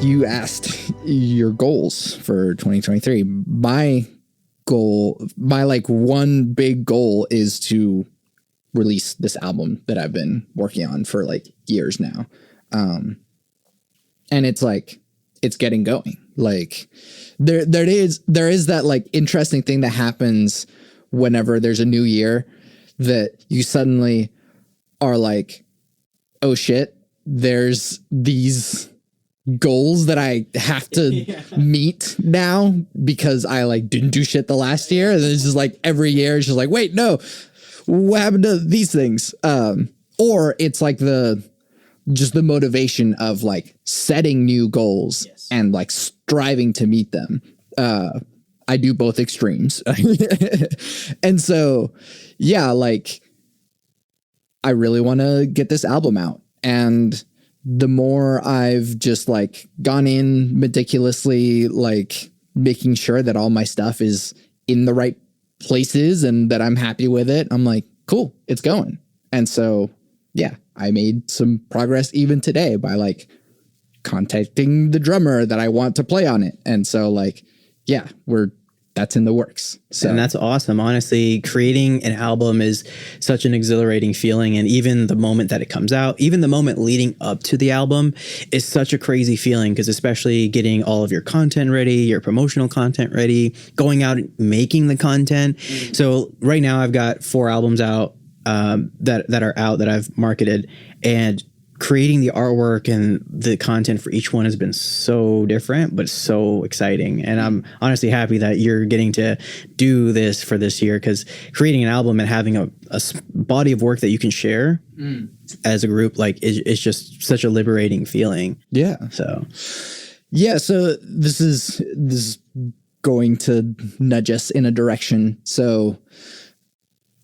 You asked your goals for 2023. My goal, my like one big goal is to release this album that I've been working on for like years now. And it's like, it's getting going. Like there is that like interesting thing that happens whenever there's a new year that you suddenly are like, oh shit, there's these goals that I have to meet now because I like didn't do shit the last year. And it's just like every year it's just like, wait, no, what happened to these things? Or it's like the motivation of like setting new goals and like striving to meet them. I do both extremes. And so, yeah, like I really want to get this album out. And the more I've just like gone in meticulously, like making sure that all my stuff is in the right places and that I'm happy with it, I'm like, cool, it's going. And so, yeah, I made some progress even today by like contacting the drummer that I want to play on it. And so like, yeah, that's in the works. So, and that's awesome. Honestly, creating an album is such an exhilarating feeling. And even the moment that it comes out, even the moment leading up to the album is such a crazy feeling, because especially getting all of your content ready, your promotional content ready, going out and making the content. Mm-hmm. So right now I've got 4 albums out that are out that I've marketed, and creating the artwork and the content for each one has been so different, but so exciting. And I'm honestly happy that you're getting to do this for this year, because creating an album and having a body of work that you can share as a group, like is just such a liberating feeling. Yeah. So this is going to nudge us in a direction. So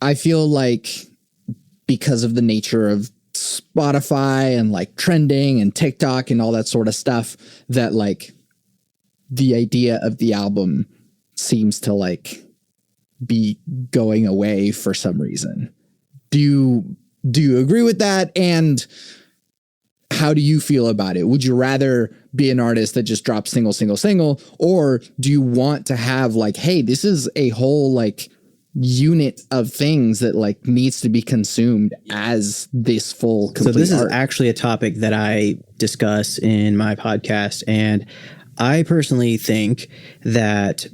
I feel like because of the nature of Spotify and like trending and TikTok and all that sort of stuff, that like the idea of the album seems to like be going away for some reason. Do you agree with that? And how do you feel about it? Would you rather be an artist that just drops single, or do you want to have like, hey, this is a whole like unit of things that like needs to be consumed as this full complete So this art? is actually a topic that I discuss in my podcast, and I personally think that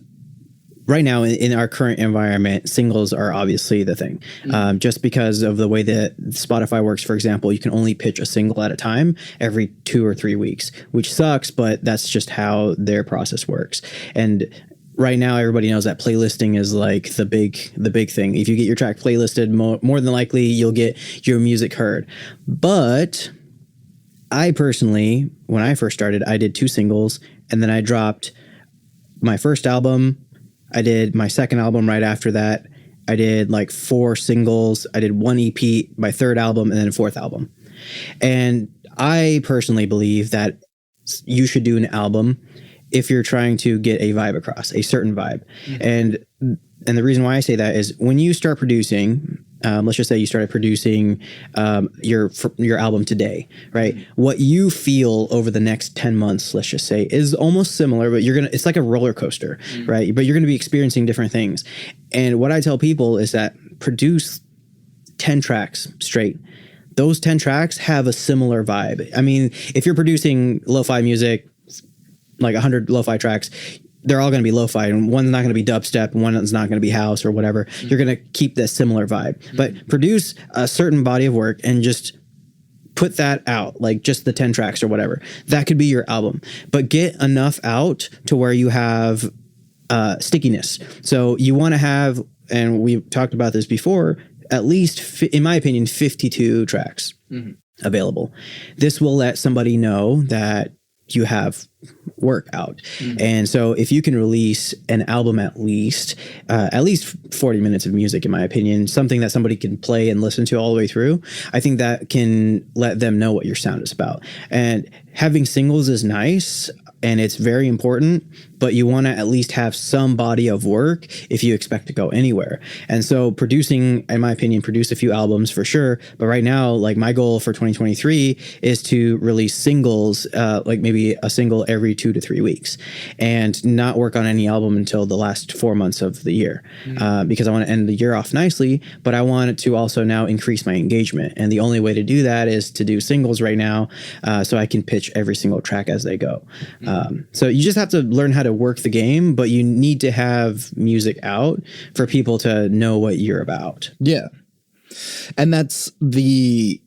right now in our current environment, singles are obviously the thing. Just because of the way that Spotify works, for example, you can only pitch a single at a time every 2 or 3 weeks, which sucks, but that's just how their process works. And right now, everybody knows that playlisting is like the big thing. If you get your track playlisted, more than likely you'll get your music heard. But I personally, when I first started, I did 2 singles, and then I dropped my first album. I did my second album right after that. I did like 4 singles. I did 1 EP, my third album, and then a 4th album. And I personally believe that you should do an album if you're trying to get a vibe across, a certain vibe. Mm-hmm. And the reason why I say that is when you start producing, let's just say you started producing your album today, right? Mm-hmm. What you feel over the next 10 months, let's just say, is almost similar, but it's like a roller coaster, mm-hmm. right? But you're going to be experiencing different things. And what I tell people is that produce 10 tracks straight. Those 10 tracks have a similar vibe. I mean, if you're producing lo-fi music, like 100 lo-fi tracks, they're all going to be lo-fi, and one's not going to be dubstep, and one's not going to be house or whatever. Mm-hmm. You're going to keep that similar vibe, but produce a certain body of work and just put that out, like just the 10 tracks or whatever. That could be your album, but get enough out to where you have stickiness. So you want to have, and we've talked about this before, at least, in my opinion, 52 tracks available. This will let somebody know that you have work out. Mm-hmm. And so if you can release an album, at least 40 minutes of music, in my opinion, something that somebody can play and listen to all the way through, I think that can let them know what your sound is about. And having singles is nice. and it's very important, but you want to at least have some body of work if you expect to go anywhere. And so producing, in my opinion, produce a few albums for sure. But right now, like my goal for 2023 is to release singles, like maybe a single every 2 to 3 weeks, and not work on any album until the last 4 months of the year, because I want to end the year off nicely, but I want to also now increase my engagement. And the only way to do that is to do singles right now, so I can pitch every single track as they go. So you just have to learn how to work the game, but you need to have music out for people to know what you're about. Yeah. And that's the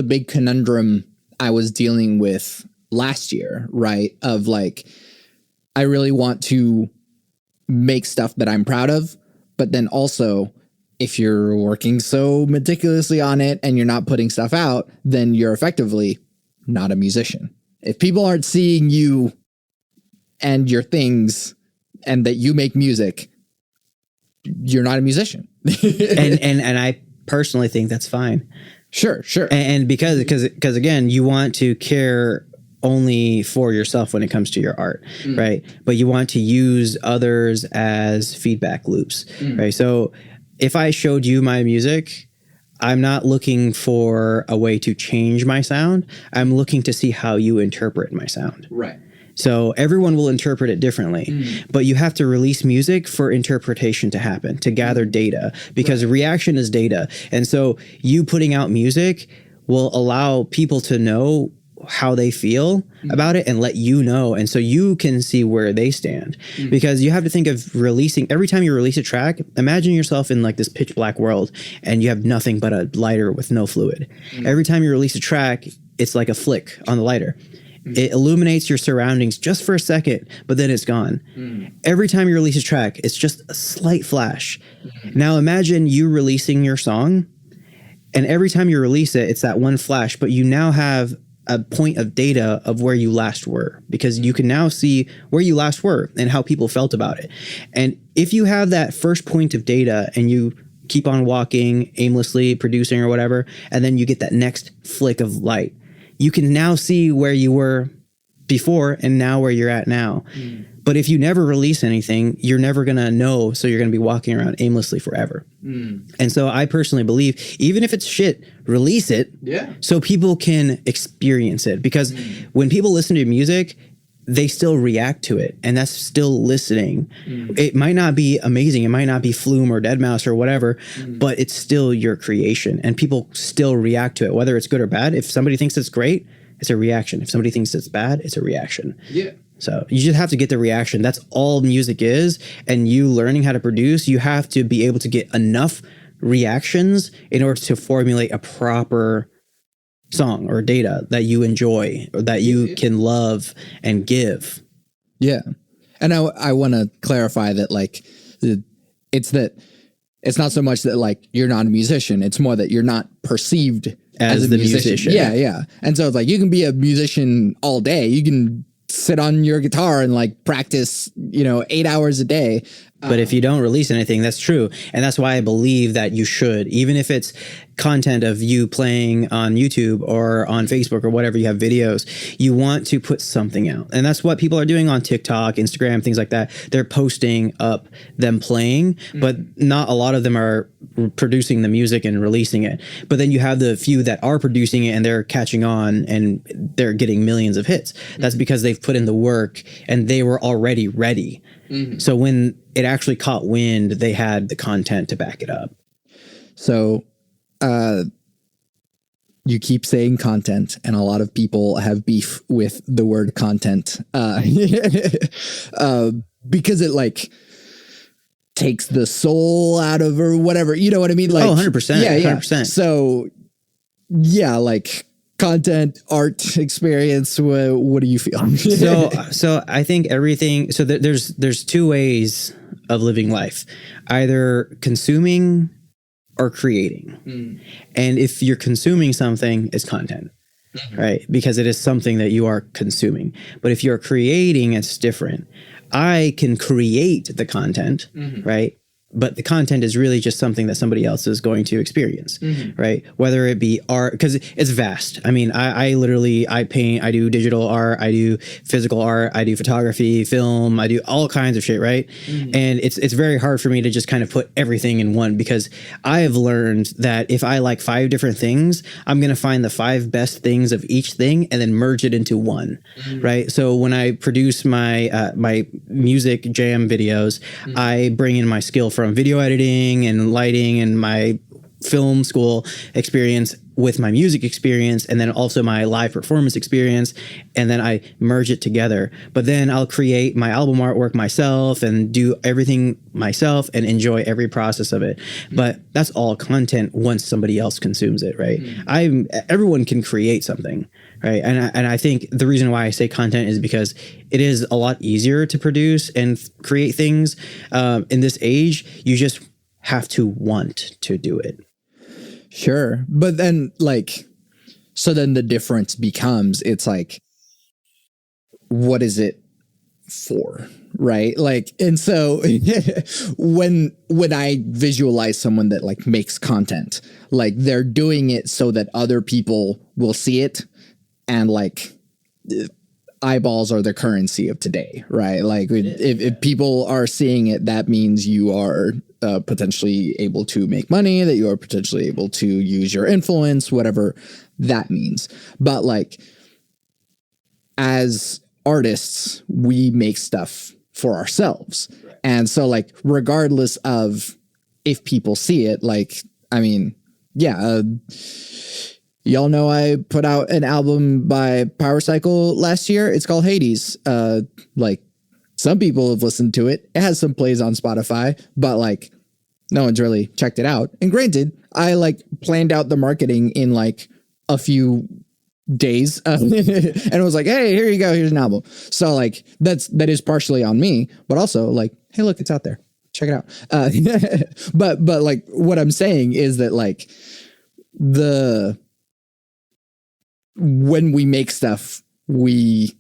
big conundrum I was dealing with last year, right? Of like, I really want to make stuff that I'm proud of, but then also if you're working so meticulously on it and you're not putting stuff out, then you're effectively not a musician. If people aren't seeing you and your things and that you make music, you're not a musician. and I personally think that's fine. Sure. And because again, you want to care only for yourself when it comes to your art, right? But you want to use others as feedback loops, right? So if I showed you my music, I'm not looking for a way to change my sound. I'm looking to see how you interpret my sound. Right. So everyone will interpret it differently, but you have to release music for interpretation to happen, to gather data, because reaction is data. And so you putting out music will allow people to know how they feel about it and let you know. And so you can see where they stand, because you have to think of releasing, every time you release a track, imagine yourself in like this pitch black world and you have nothing but a lighter with no fluid. Every time you release a track, it's like a flick on the lighter. It illuminates your surroundings just for a second, but then it's gone. Every time you release a track, it's just a slight flash. Now imagine you releasing your song, and every time you release it, it's that one flash, but you now have a point of data of where you last were, because you can now see where you last were and how people felt about it. And if you have that first point of data and you keep on walking aimlessly, producing or whatever, and then you get that next flick of light, you can now see where you were before and now where you're at now. But if you never release anything, you're never going to know. So you're going to be walking around aimlessly forever. And so I personally believe, even if it's shit, release it so people can experience it. Because when people listen to music, they still react to it, and that's still listening. It might not be amazing. It might not be Flume or Deadmau5 or whatever, but it's still your creation, and people still react to it, whether it's good or bad. If somebody thinks it's great, it's a reaction. If somebody thinks it's bad, it's a reaction. So you just have to get the reaction. That's all music is. And you learning how to produce, you have to be able to get enough reactions in order to formulate a proper song or data that you enjoy or that you can love and give. Yeah. And I want to clarify that, like, it's not so much that like you're not a musician. It's more that you're not perceived as a musician. Yeah. And so it's like, you can be a musician all day. You can sit on your guitar and like practice, 8 hours a day. But if you don't release anything, that's true. And that's why I believe that you should, even if it's content of you playing on YouTube or on Facebook or whatever, you have videos, you want to put something out. And that's what people are doing on TikTok, Instagram, things like that. They're posting up them playing, but not a lot of them are producing the music and releasing it. But then you have the few that are producing it and they're catching on and they're getting millions of hits. That's because they've put in the work and they were already ready. So when it actually caught wind, they had the content to back it up. So you keep saying content, and a lot of people have beef with the word content because it like takes the soul out of or whatever. You know what I mean? Like, 100%. Yeah. 100%. So yeah, like content, art, experience. What do you feel? So I think everything. So there's two ways of living life: either consuming or creating. And if you're consuming something, it's content, right? Because it is something that you are consuming. But if you're creating, it's different. I can create the content, right? but the content is really just something that somebody else is going to experience, right? Whether it be art, because it's vast. I mean, I literally, I paint, I do digital art, I do physical art, I do photography, film, I do all kinds of shit, right? And it's very hard for me to just kind of put everything in one, because I have learned that if I like 5 different things, I'm going to find the 5 best things of each thing and then merge it into one, right? So when I produce my my music jam videos, I bring in my skill from video editing and lighting and my film school experience with my music experience, and then also my live performance experience, and then I merge it together. But then I'll create my album artwork myself and do everything myself and enjoy every process of it. But that's all content once somebody else consumes it, right? Everyone can create something, right? And I think the reason why I say content is because it is a lot easier to produce and create things in this age. You just have to want to do it. Sure. But then like, so then the difference becomes, it's like, what is it for? Right. Like, and so when I visualize someone that like makes content, like they're doing it so that other people will see it, and like eyeballs are the currency of today, right? Like if people are seeing it, that means you are potentially able to make money, that you are potentially able to use your influence, whatever that means. But like, as artists, we make stuff for ourselves. Right. And so like, regardless of if people see it, like, I mean, yeah, y'all know I put out an album by Power Cycle last year. It's called Hades. Like, some people have listened to it. It has some plays on Spotify, but like no one's really checked it out. And granted, I like planned out the marketing in like a few days and it was like, hey, here you go. Here's an album. So like that is partially on me, but also like, hey, look, it's out there. Check it out. But like what I'm saying is that like when we make stuff, we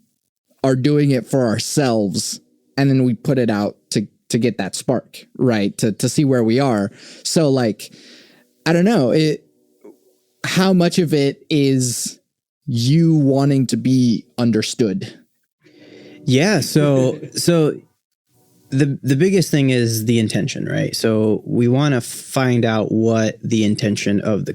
are doing it for ourselves, and then we put it out to get that spark, right? To see where we are. So like, I don't know, how much of it is you wanting to be understood? Yeah. So the biggest thing is the intention, right? So we want to find out what the intention of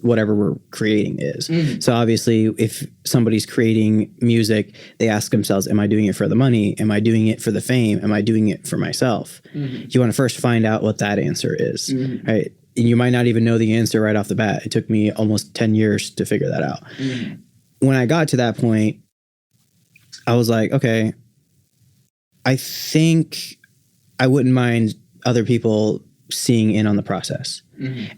whatever we're creating is. So obviously if somebody's creating music, they ask themselves, am I doing it for the money? Am I doing it for the fame? Am I doing it for myself? You want to first find out what that answer is, right? And you might not even know the answer right off the bat. It took me almost 10 years to figure that out. When I got to that point, I was like, okay, I think I wouldn't mind other people seeing in on the process.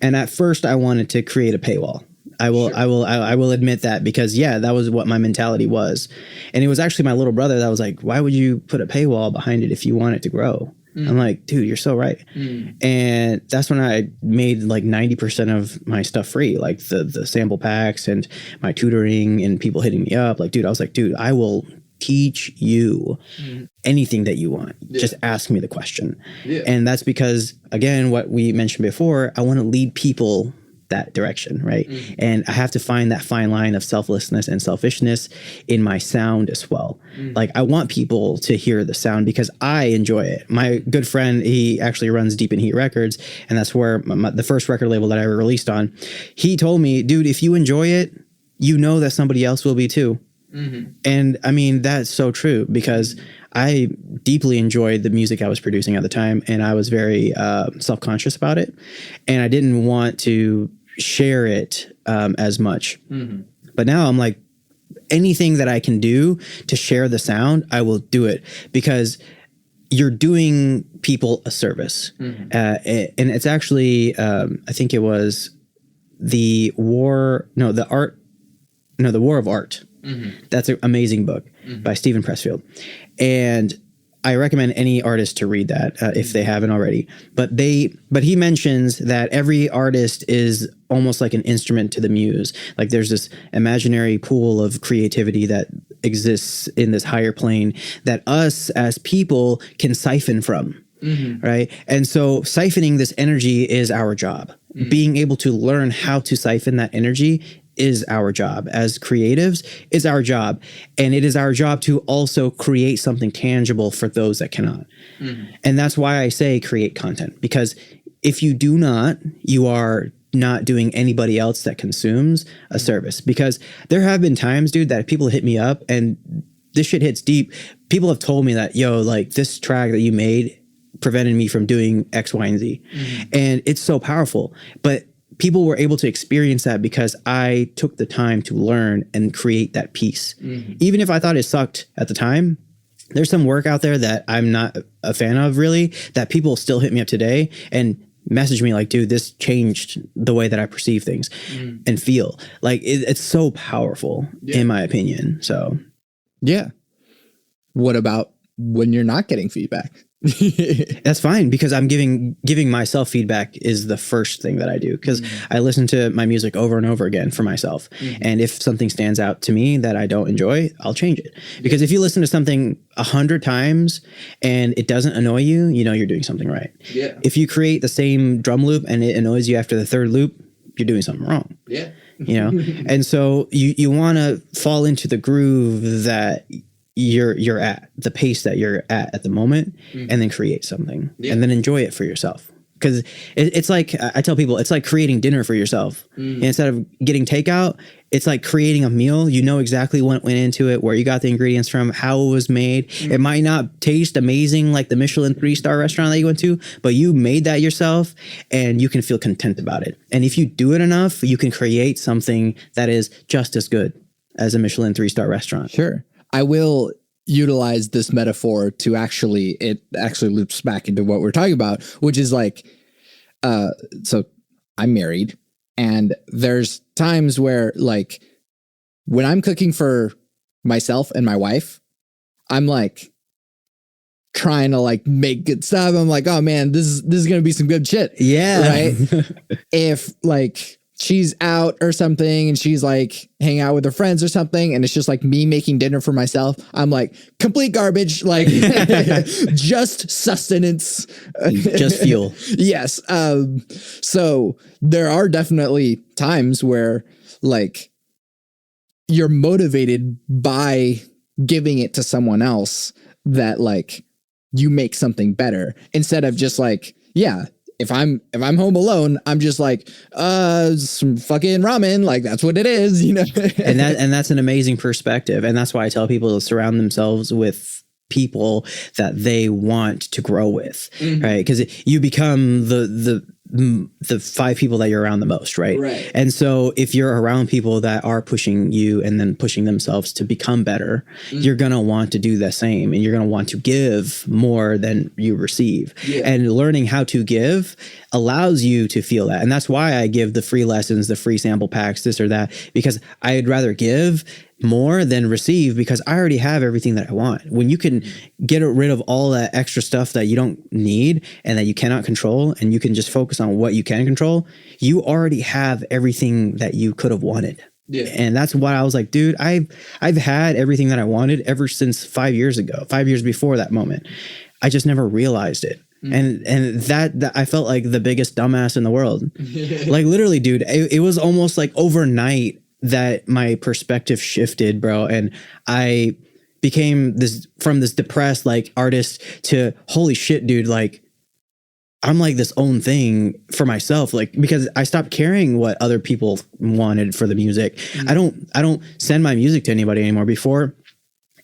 And at first I wanted to create a paywall. I will admit that, because yeah, that was what my mentality was. And it was actually my little brother that was like, why would you put a paywall behind it if you want it to grow? I'm like, dude, you're so right. And that's when I made like 90% of my stuff free, like the sample packs and my tutoring and people hitting me up. Like, dude, I was like, dude, I will teach you anything that you want. Just ask me the question. And that's because, again, what we mentioned before, I want to lead people that direction, right? And I have to find that fine line of selflessness and selfishness in my sound as well. Like, I want people to hear the sound because I enjoy it. My good friend, he actually runs Deep in Heat Records, and that's where the first record label that I ever released on. He told me, dude, if you enjoy it, you know that somebody else will be too. And I mean, that's so true, because I deeply enjoyed the music I was producing at the time, and I was very self-conscious about it, and I didn't want to share it as much. But now I'm like, anything that I can do to share the sound, I will do it, because you're doing people a service. And it's actually, I think it was The War of Art. That's an amazing book by Stephen Pressfield. And I recommend any artist to read that if they haven't already. But he mentions that every artist is almost like an instrument to the muse. Like, there's this imaginary pool of creativity that exists in this higher plane that us as people can siphon from. right? And so siphoning this energy is our job. Being able to learn how to siphon that energy is our job. As creatives, is our job. And it is our job to also create something tangible for those that cannot. And that's why I say create content, because if you do not, you are not doing anybody else that consumes a service. Because there have been times, dude, that people hit me up and this shit hits deep. People have told me that, yo, like this track that you made prevented me from doing X, Y, and Z. And it's so powerful. But people were able to experience that because I took the time to learn and create that piece. Even if I thought it sucked at the time, there's some work out there that I'm not a fan of really, that people still hit me up today and message me like, dude, this changed the way that I perceive things and feel. Like it's so powerful in my opinion. So yeah. What about when you're not getting feedback? That's fine, because I'm giving myself feedback is the first thing that I do, because I listen to my music over and over again for myself. And if something stands out to me that I don't enjoy, I'll change it. Because if you listen to something 100 times and it doesn't annoy you, you know you're doing something right. If you create the same drum loop and it annoys you after the third loop, you're doing something wrong. You know? And so you want to fall into the groove that you're at, the pace that you're at the moment, and then create something and then enjoy it for yourself. Because it's like, I tell people, it's like creating dinner for yourself. And instead of getting takeout, it's like creating a meal. You know exactly what went into it, where you got the ingredients from, how it was made. It might not taste amazing like the Michelin 3-star restaurant that you went to, but you made that yourself and you can feel content about it. And if you do it enough, you can create something that is just as good as a Michelin 3-star restaurant. Sure. I will utilize this metaphor to it actually loops back into what we're talking about, which is like, so I'm married, and there's times where like when I'm cooking for myself and my wife, I'm like trying to like make good stuff. I'm like, oh man, this is going to be some good shit. Yeah. Right. If like she's out or something and she's like hanging out with her friends or something, and it's just like me making dinner for myself, I'm like complete garbage, like just sustenance, just fuel. Yes. So there are definitely times where like you're motivated by giving it to someone else, that like you make something better, instead of just like, yeah, if I'm home alone, I'm just like, some fucking ramen, like that's what it is, you know? and that's an amazing perspective. And that's why I tell people to surround themselves with people that they want to grow with, right? Because you become the 5 people that you're around the most, right? And so if you're around people that are pushing you and then pushing themselves to become better, you're gonna want to do the same, and you're gonna want to give more than you receive. And learning how to give allows you to feel that. And that's why I give the free lessons, the free sample packs, this or that, because I'd rather give more than receive, because I already have everything that I want. When you can get rid of all that extra stuff that you don't need and that you cannot control, and you can just focus on what you can control, you already have everything that you could have wanted. And that's why I was like, dude, I've had everything that I wanted ever since 5 years ago, 5 years before that moment. I just never realized it. And that I felt like the biggest dumbass in the world. Like literally, dude, it was almost like overnight that my perspective shifted, bro. And I became from this depressed like artist to, holy shit, dude, like I'm like this own thing for myself, like, because I stopped caring what other people wanted for the music. I don't send my music to anybody anymore. Before,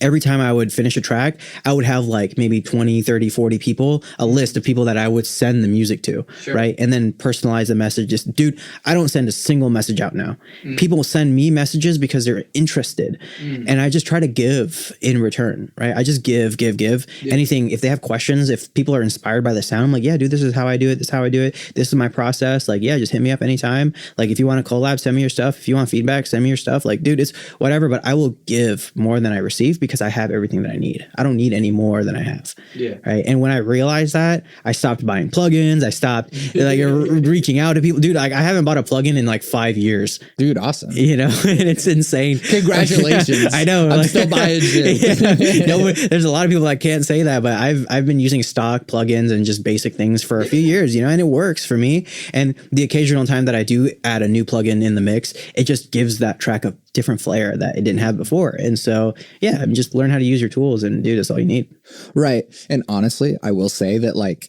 every time I would finish a track, I would have like maybe 20, 30, 40 people, a list of people that I would send the music to, right? And then personalize the messages. Dude, I don't send a single message out now. People send me messages because they're interested. And I just try to give in return, right? I just give. Anything, if they have questions, if people are inspired by the sound, I'm like, yeah, dude, this is how I do it. This is how I do it. This is my process. Like, yeah, just hit me up anytime. Like, if you want to collab, send me your stuff. If you want feedback, send me your stuff. Like, dude, it's whatever, but I will give more than I receive, because because I have everything that I need. I don't need any more than I have. Yeah. Right. And when I realized that, I stopped buying plugins. I stopped like reaching out to people. Dude, like I haven't bought a plugin in like 5 years. Dude, awesome. You know, and it's insane. Congratulations. I know. I'm still buying shit. Yeah. No, there's a lot of people that can't say that, but I've been using stock plugins and just basic things for a few years, you know, and it works for me. And the occasional time that I do add a new plugin in the mix, it just gives that track a different flair that it didn't have before. And so, yeah, I mean, just learn how to use your tools, and dude, that's all you need. Right. And honestly, I will say that like,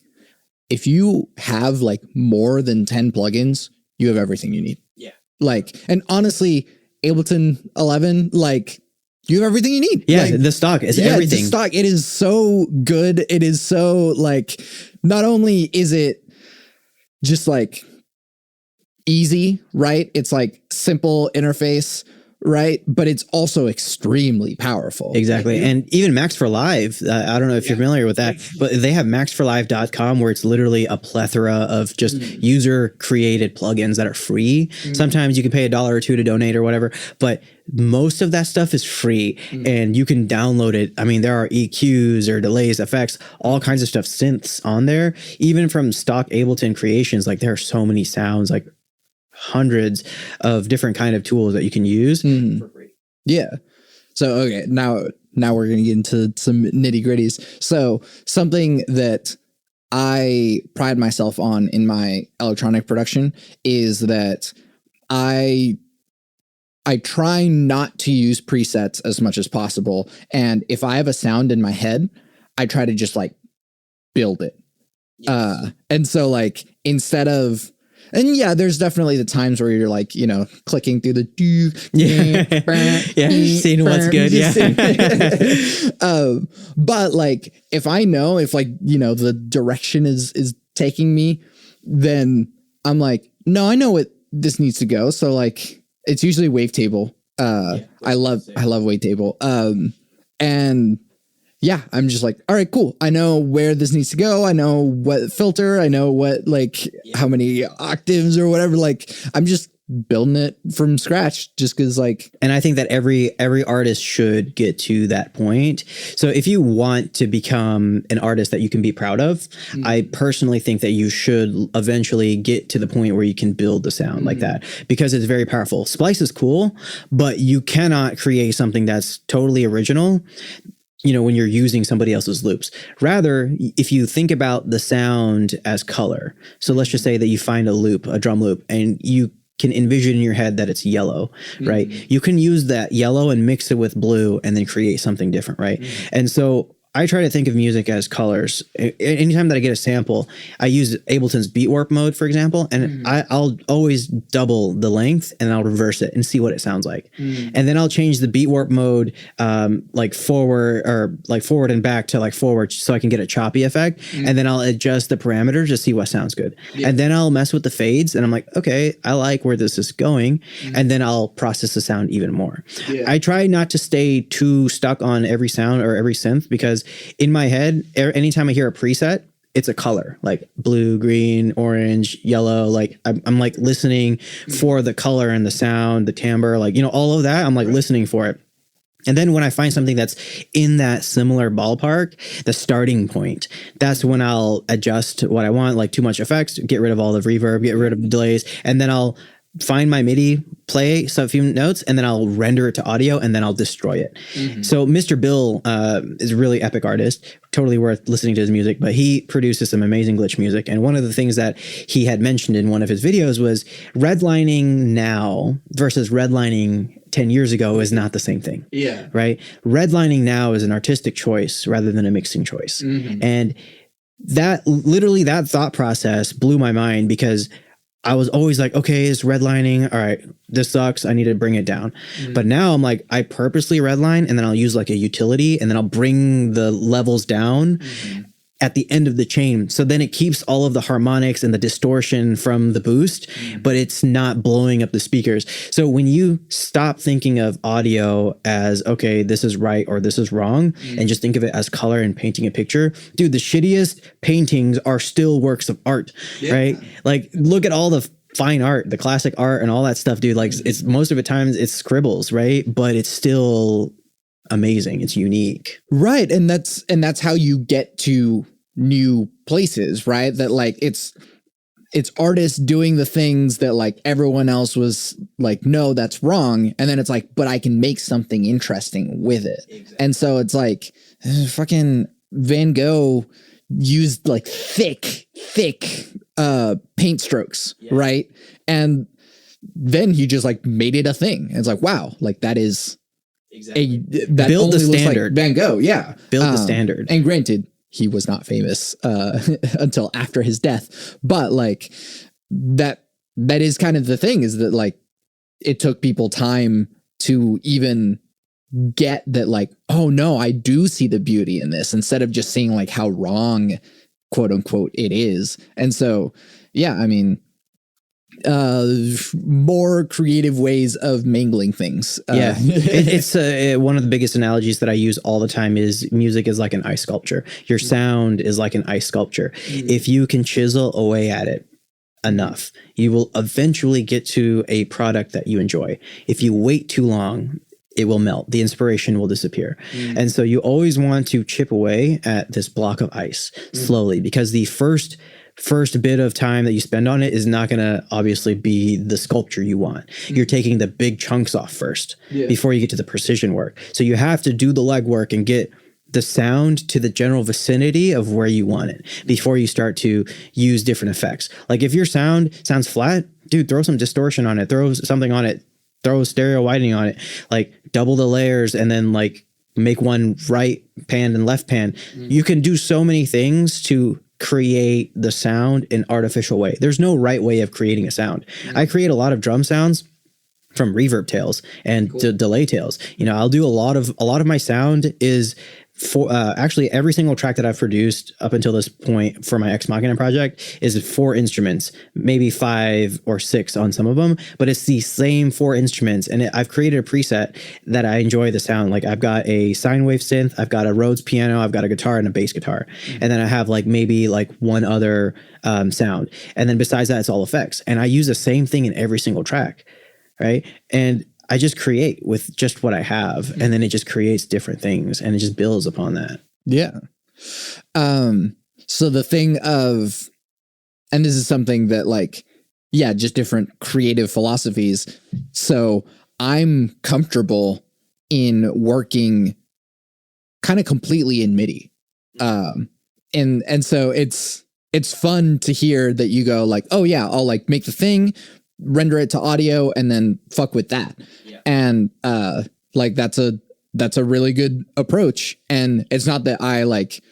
if you have like more than 10 plugins, you have everything you need. Yeah. Like, and honestly, Ableton 11, like, you have everything you need. Yeah, like, the stock is everything. The stock, it is so good. It is so like, not only is it just like easy, right? It's like simple interface, right? But it's also extremely powerful. Exactly. And even Max for Live, I don't know if you're familiar with that, but they have maxforlive.com where it's literally a plethora of just user created plugins that are free. Sometimes you can pay $1 or $2 to donate or whatever, but most of that stuff is free and you can download it. I mean, there are EQs or delays, effects, all kinds of stuff, synths on there, even from stock Ableton creations. Like there are so many sounds, like hundreds of different kind of tools that you can use for free. Yeah. So, okay, now we're going to get into some nitty gritties. So something that I pride myself on in my electronic production is that I try not to use presets as much as possible. And if I have a sound in my head, I try to just like build it. Yes. And so like instead of, and yeah, there's definitely the times where you're like, you know, clicking through the seeing what's good. Yeah. But like, if I know, if like, you know, the direction is taking me, then I'm like, no, I know what this needs to go. So like, it's usually wavetable. I love wavetable. And yeah, I'm just like, all right, cool. I know where this needs to go. I know what filter, I know what, like how many octaves or whatever. Like I'm just building it from scratch just because like, and I think that every artist should get to that point. So if you want to become an artist that you can be proud of, I personally think that you should eventually get to the point where you can build the sound like that, because it's very powerful. Splice is cool, but you cannot create something that's totally original, you know, when you're using somebody else's loops. Rather, if you think about the sound as color, so let's just say that you find a loop, a drum loop, and you can envision in your head that it's yellow, right? You can use that yellow and mix it with blue and then create something different, right? And so I try to think of music as colors. Anytime that I get a sample, I use Ableton's beat warp mode, for example, and I'll always double the length and I'll reverse it and see what it sounds like. And then I'll change the beat warp mode like forward and back to like forward so I can get a choppy effect. And then I'll adjust the parameters to see what sounds good. And then I'll mess with the fades and I'm like, okay, I like where this is going. And then I'll process the sound even more. I try not to stay too stuck on every sound or every synth, because in my head, anytime I hear a preset, it's a color, like blue, green, orange, yellow. Like I'm like listening for the color and the sound, the timbre, like, you know, all of that. I'm like listening for it. And then when I find something that's in that similar ballpark, the starting point, that's when I'll adjust what I want, like too much effects, get rid of all the reverb, get rid of the delays, and then I'll find my MIDI, play a few notes, and then I'll render it to audio, and then I'll destroy it. So Mr. Bill is a really epic artist, totally worth listening to his music, but he produces some amazing glitch music. And one of the things that he had mentioned in one of his videos was redlining now versus redlining 10 years ago is not the same thing. Yeah. Right? Redlining now is an artistic choice rather than a mixing choice. And that literally, that thought process blew my mind, because I was always like, okay, it's redlining. All right, this sucks. I need to bring it down. But now I'm like, I purposely redline, and then I'll use like a utility, and then I'll bring the levels down at the end of the chain. So then it keeps all of the harmonics and the distortion from the boost, but it's not blowing up the speakers. So when you stop thinking of audio as, okay, this is right or this is wrong, and just think of it as color and painting a picture, dude, the shittiest paintings are still works of art, right? Like, look at all the fine art, the classic art and all that stuff, dude. Like, it's most of the times it's scribbles, right? But it's still amazing. It's unique. Right. And that's how you get to new places, right? That like it's artists doing the things that like everyone else was like, no, that's wrong. And then it's like, but I can make something interesting with it. Exactly. And so it's like fucking Van Gogh used like thick paint strokes, right? And then he just like made it a thing. And it's like, wow, like that is that build the standard. Like Van Gogh, yeah. Build the standard. And granted, he was not famous until after his death, but like that is kind of the thing, is that like it took people time to even get that, like, oh no, I do see the beauty in this, instead of just seeing like how wrong, quote unquote, it is. And so, yeah, I mean, more creative ways of mingling things. It's one of the biggest analogies that I use all the time is music is like an ice sculpture. Your sound is like an ice sculpture. If you can chisel away at it enough, you will eventually get to a product that you enjoy. If you wait too long, it will melt. The inspiration will disappear. And so you always want to chip away at this block of ice slowly, because the first bit of time that you spend on it is not going to obviously be the sculpture you want. You're taking the big chunks off first before you get to the precision work. So you have to do the legwork and get the sound to the general vicinity of where you want it before you start to use different effects. Like if your sound sounds flat, dude, throw some distortion on it, throw something on it, throw stereo widening on it, like double the layers, and then like make one right pan and left pan. You can do so many things to create the sound in artificial way. There's no right way of creating a sound. I create a lot of drum sounds from reverb tails and delay tails. You know, I'll do a lot of my sound is for actually every single track that I've produced up until this point for my exmaxhina project is 4 instruments, maybe 5 or 6 on some of them, but it's the same 4 instruments. And I've created a preset that I enjoy the sound. Like I've got a sine wave synth, I've got a Rhodes piano, I've got a guitar and a bass guitar. And then I have like maybe like one other sound. And then besides that, it's all effects. And I use the same thing in every single track, right? And I just create with just what I have, and then it just creates different things, and it just builds upon that. Yeah. So the thing of, and this is something that like, yeah, just different creative philosophies. So I'm comfortable in working kind of completely in MIDI. And so it's fun to hear that you go like, oh yeah, I'll like make the thing, render it to audio, and then fuck with that. And like that's a really good approach. And it's not that I like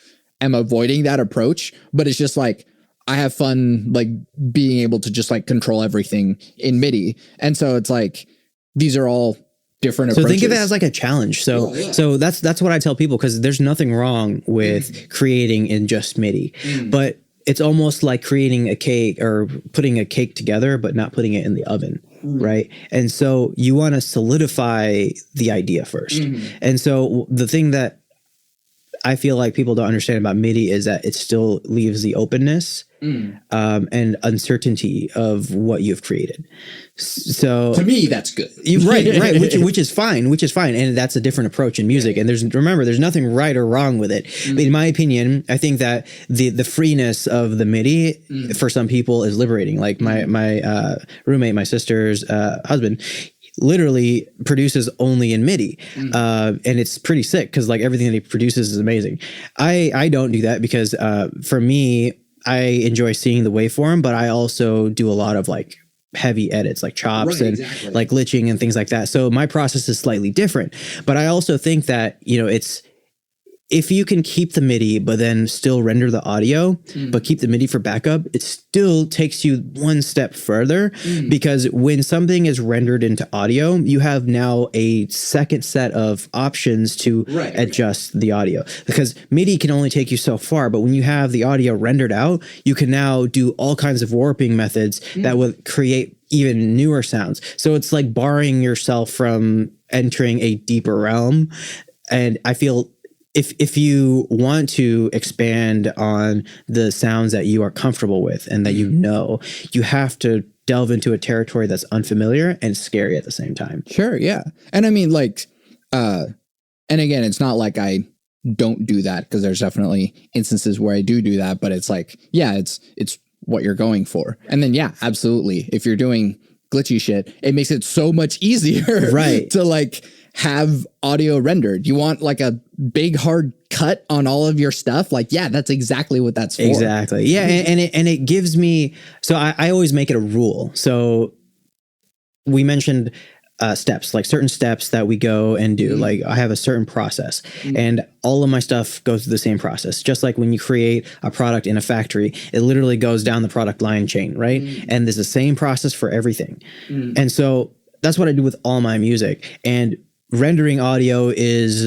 am avoiding that approach, but it's just like I have fun like being able to just like control everything in MIDI. And so it's like these are all different approaches. So think of it as like a challenge. So that's what I tell people, because there's nothing wrong with creating in just MIDI, but it's almost like creating a cake or putting a cake together, but not putting it in the oven. Right. And so you want to solidify the idea first. And so the thing that I feel like people don't understand about MIDI is that it still leaves the openness and uncertainty of what you've created. So to me, that's good. Right. Which is fine. And that's a different approach in music. And there's nothing right or wrong with it. But in my opinion, I think that the freeness of the MIDI for some people is liberating. Like my roommate, my sister's husband, literally produces only in MIDI. And it's pretty sick because like everything that he produces is amazing. I don't do that because for me, I enjoy seeing the waveform, but I also do a lot of like heavy edits like chops like glitching and things like that. So my process is slightly different, but I also think that, you know, it's, if you can keep the MIDI, but then still render the audio, but keep the MIDI for backup, it still takes you one step further because when something is rendered into audio, you have now a second set of options to adjust the audio, because MIDI can only take you so far. But when you have the audio rendered out, you can now do all kinds of warping methods that will create even newer sounds. So it's like barring yourself from entering a deeper realm. And I feel if you want to expand on the sounds that you are comfortable with and that you know, you have to delve into a territory that's unfamiliar and scary at the same time. Sure, yeah. And I mean, like, and And again, it's not like I don't do that, because there's definitely instances where I do that, but it's like, yeah, it's what you're going for. And then, yeah, absolutely. If you're doing glitchy shit, it makes it so much easier right. to like have audio rendered. You want like a big hard cut on all of your stuff. Like, yeah, that's exactly what that's for. Exactly. Yeah. And it gives me, so I always make it a rule. So we mentioned steps, like certain steps that we go and do. Like I have a certain process, and all of my stuff goes through the same process. Just like when you create a product in a factory, it literally goes down the product line chain, right? And there's the same process for everything. And so that's what I do with all my music. And rendering audio is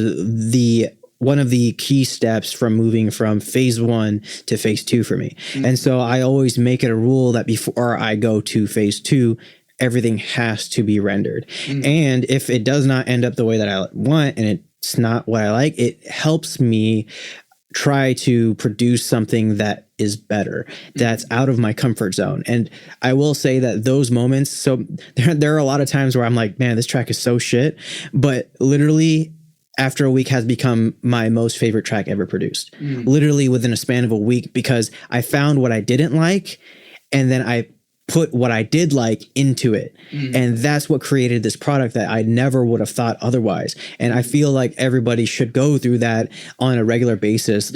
one of the key steps from moving from phase 1 to phase 2 for me. And so I always make it a rule that before I go to phase 2, everything has to be rendered. And if it does not end up the way that I want, and it's not what I like, it helps me try to produce something that is better, that's out of my comfort zone. And I will say that those moments, so there are a lot of times where I'm like, man, this track is so shit, but literally after a week has become my most favorite track ever produced, literally within a span of a week, because I found what I didn't like, and then I put what I did like into it. And that's what created this product that I never would have thought otherwise. And I feel like everybody should go through that on a regular basis.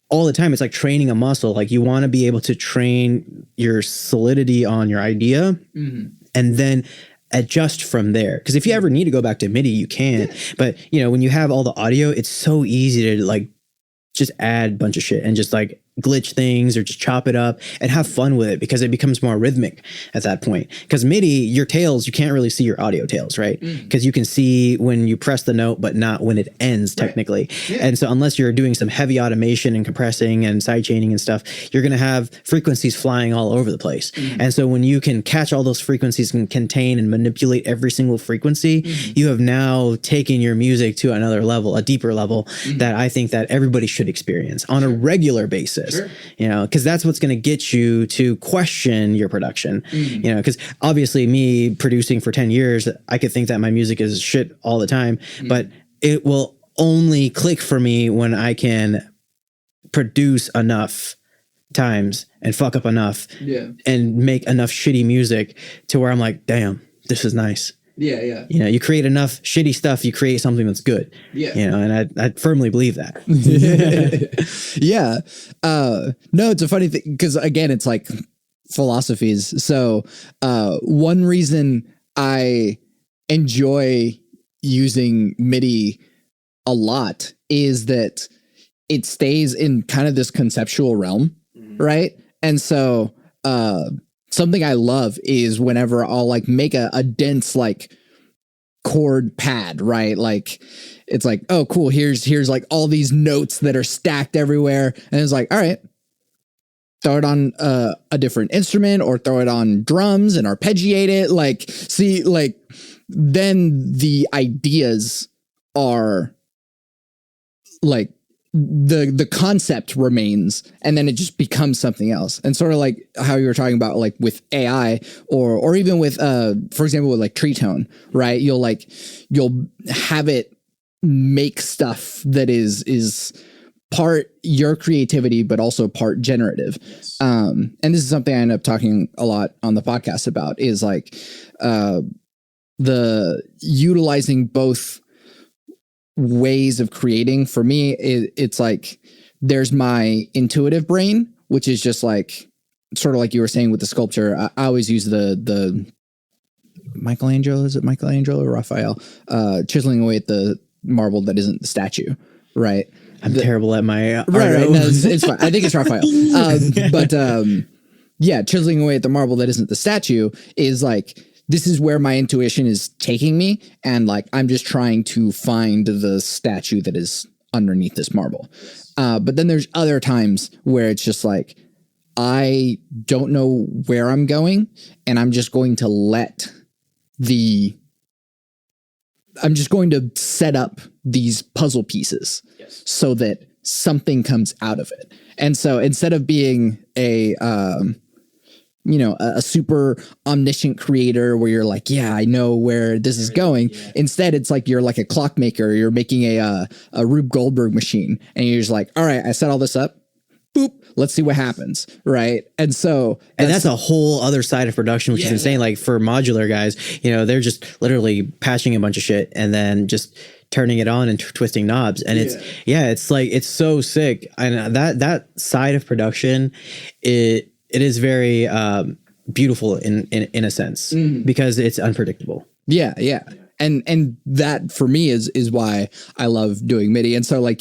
All the time. It's like training a muscle. Like you want to be able to train your solidity on your idea and then adjust from there. Because if you ever need to go back to MIDI, you can. But you know, when you have all the audio, it's so easy to like just add a bunch of shit and just like glitch things or just chop it up and have fun with it, because it becomes more rhythmic at that point. Because MIDI, your tails, you can't really see your audio tails, right? Because you can see when you press the note, but not when it ends technically. And so unless you're doing some heavy automation and compressing and sidechaining and stuff, you're going to have frequencies flying all over the place. And so when you can catch all those frequencies and contain and manipulate every single frequency, you have now taken your music to another level, a deeper level that I think that everybody should experience on a regular basis. You know, because that's what's going to get you to question your production. You know, because obviously me producing for 10 years, I could think that my music is shit all the time, but it will only click for me when I can produce enough times and fuck up enough and make enough shitty music to where I'm like, damn, this is nice. You know, you create enough shitty stuff, you create something that's good. You know, and I firmly believe that. No, it's a funny thing, because again, it's like philosophies. So one reason I enjoy using MIDI a lot is that it stays in kind of this conceptual realm, right? And so something I love is whenever I'll like make a dense like chord pad, right? Like it's like, oh cool, here's like all these notes that are stacked everywhere, and it's like, all right, throw it on a different instrument or throw it on drums and arpeggiate it. Like, see, like then the ideas are like the concept remains, and then it just becomes something else. And sort of like how you were talking about, like with AI or even with for example with like tree tone, right? You'll have it make stuff that is part your creativity but also part generative. And this is something I end up talking a lot on the podcast about, is like the utilizing both ways of creating. For me, it's like there's my intuitive brain, which is just like sort of like you were saying with the sculpture. I always use the Michelangelo, is it Michelangelo or Raphael, chiseling away at the marble that isn't the statue, right? I'm terrible at my right. No, it's fine. I think it's Raphael. But yeah, chiseling away at the marble that isn't the statue is like, this is where my intuition is taking me, and like I'm just trying to find the statue that is underneath this marble. But then there's other times where it's just like, I don't know where I'm going, and I'm just going to set up these puzzle pieces so that something comes out of it. And so instead of being a super omniscient creator where you're like, yeah, I know where this is going. Yeah. Instead, it's like you're like a clockmaker. You're making a Rube Goldberg machine, and you're just like, all right, I set all this up. Boop. Let's see what happens. Right. And so, that's a whole other side of production, which is insane. Yeah. Like for modular guys, they're just literally patching a bunch of shit and then just turning it on and twisting knobs. And it's like, it's so sick. And that side of production, it is very beautiful in a sense, because it's unpredictable. Yeah. Yeah. And that for me is why I love doing MIDI. And so like,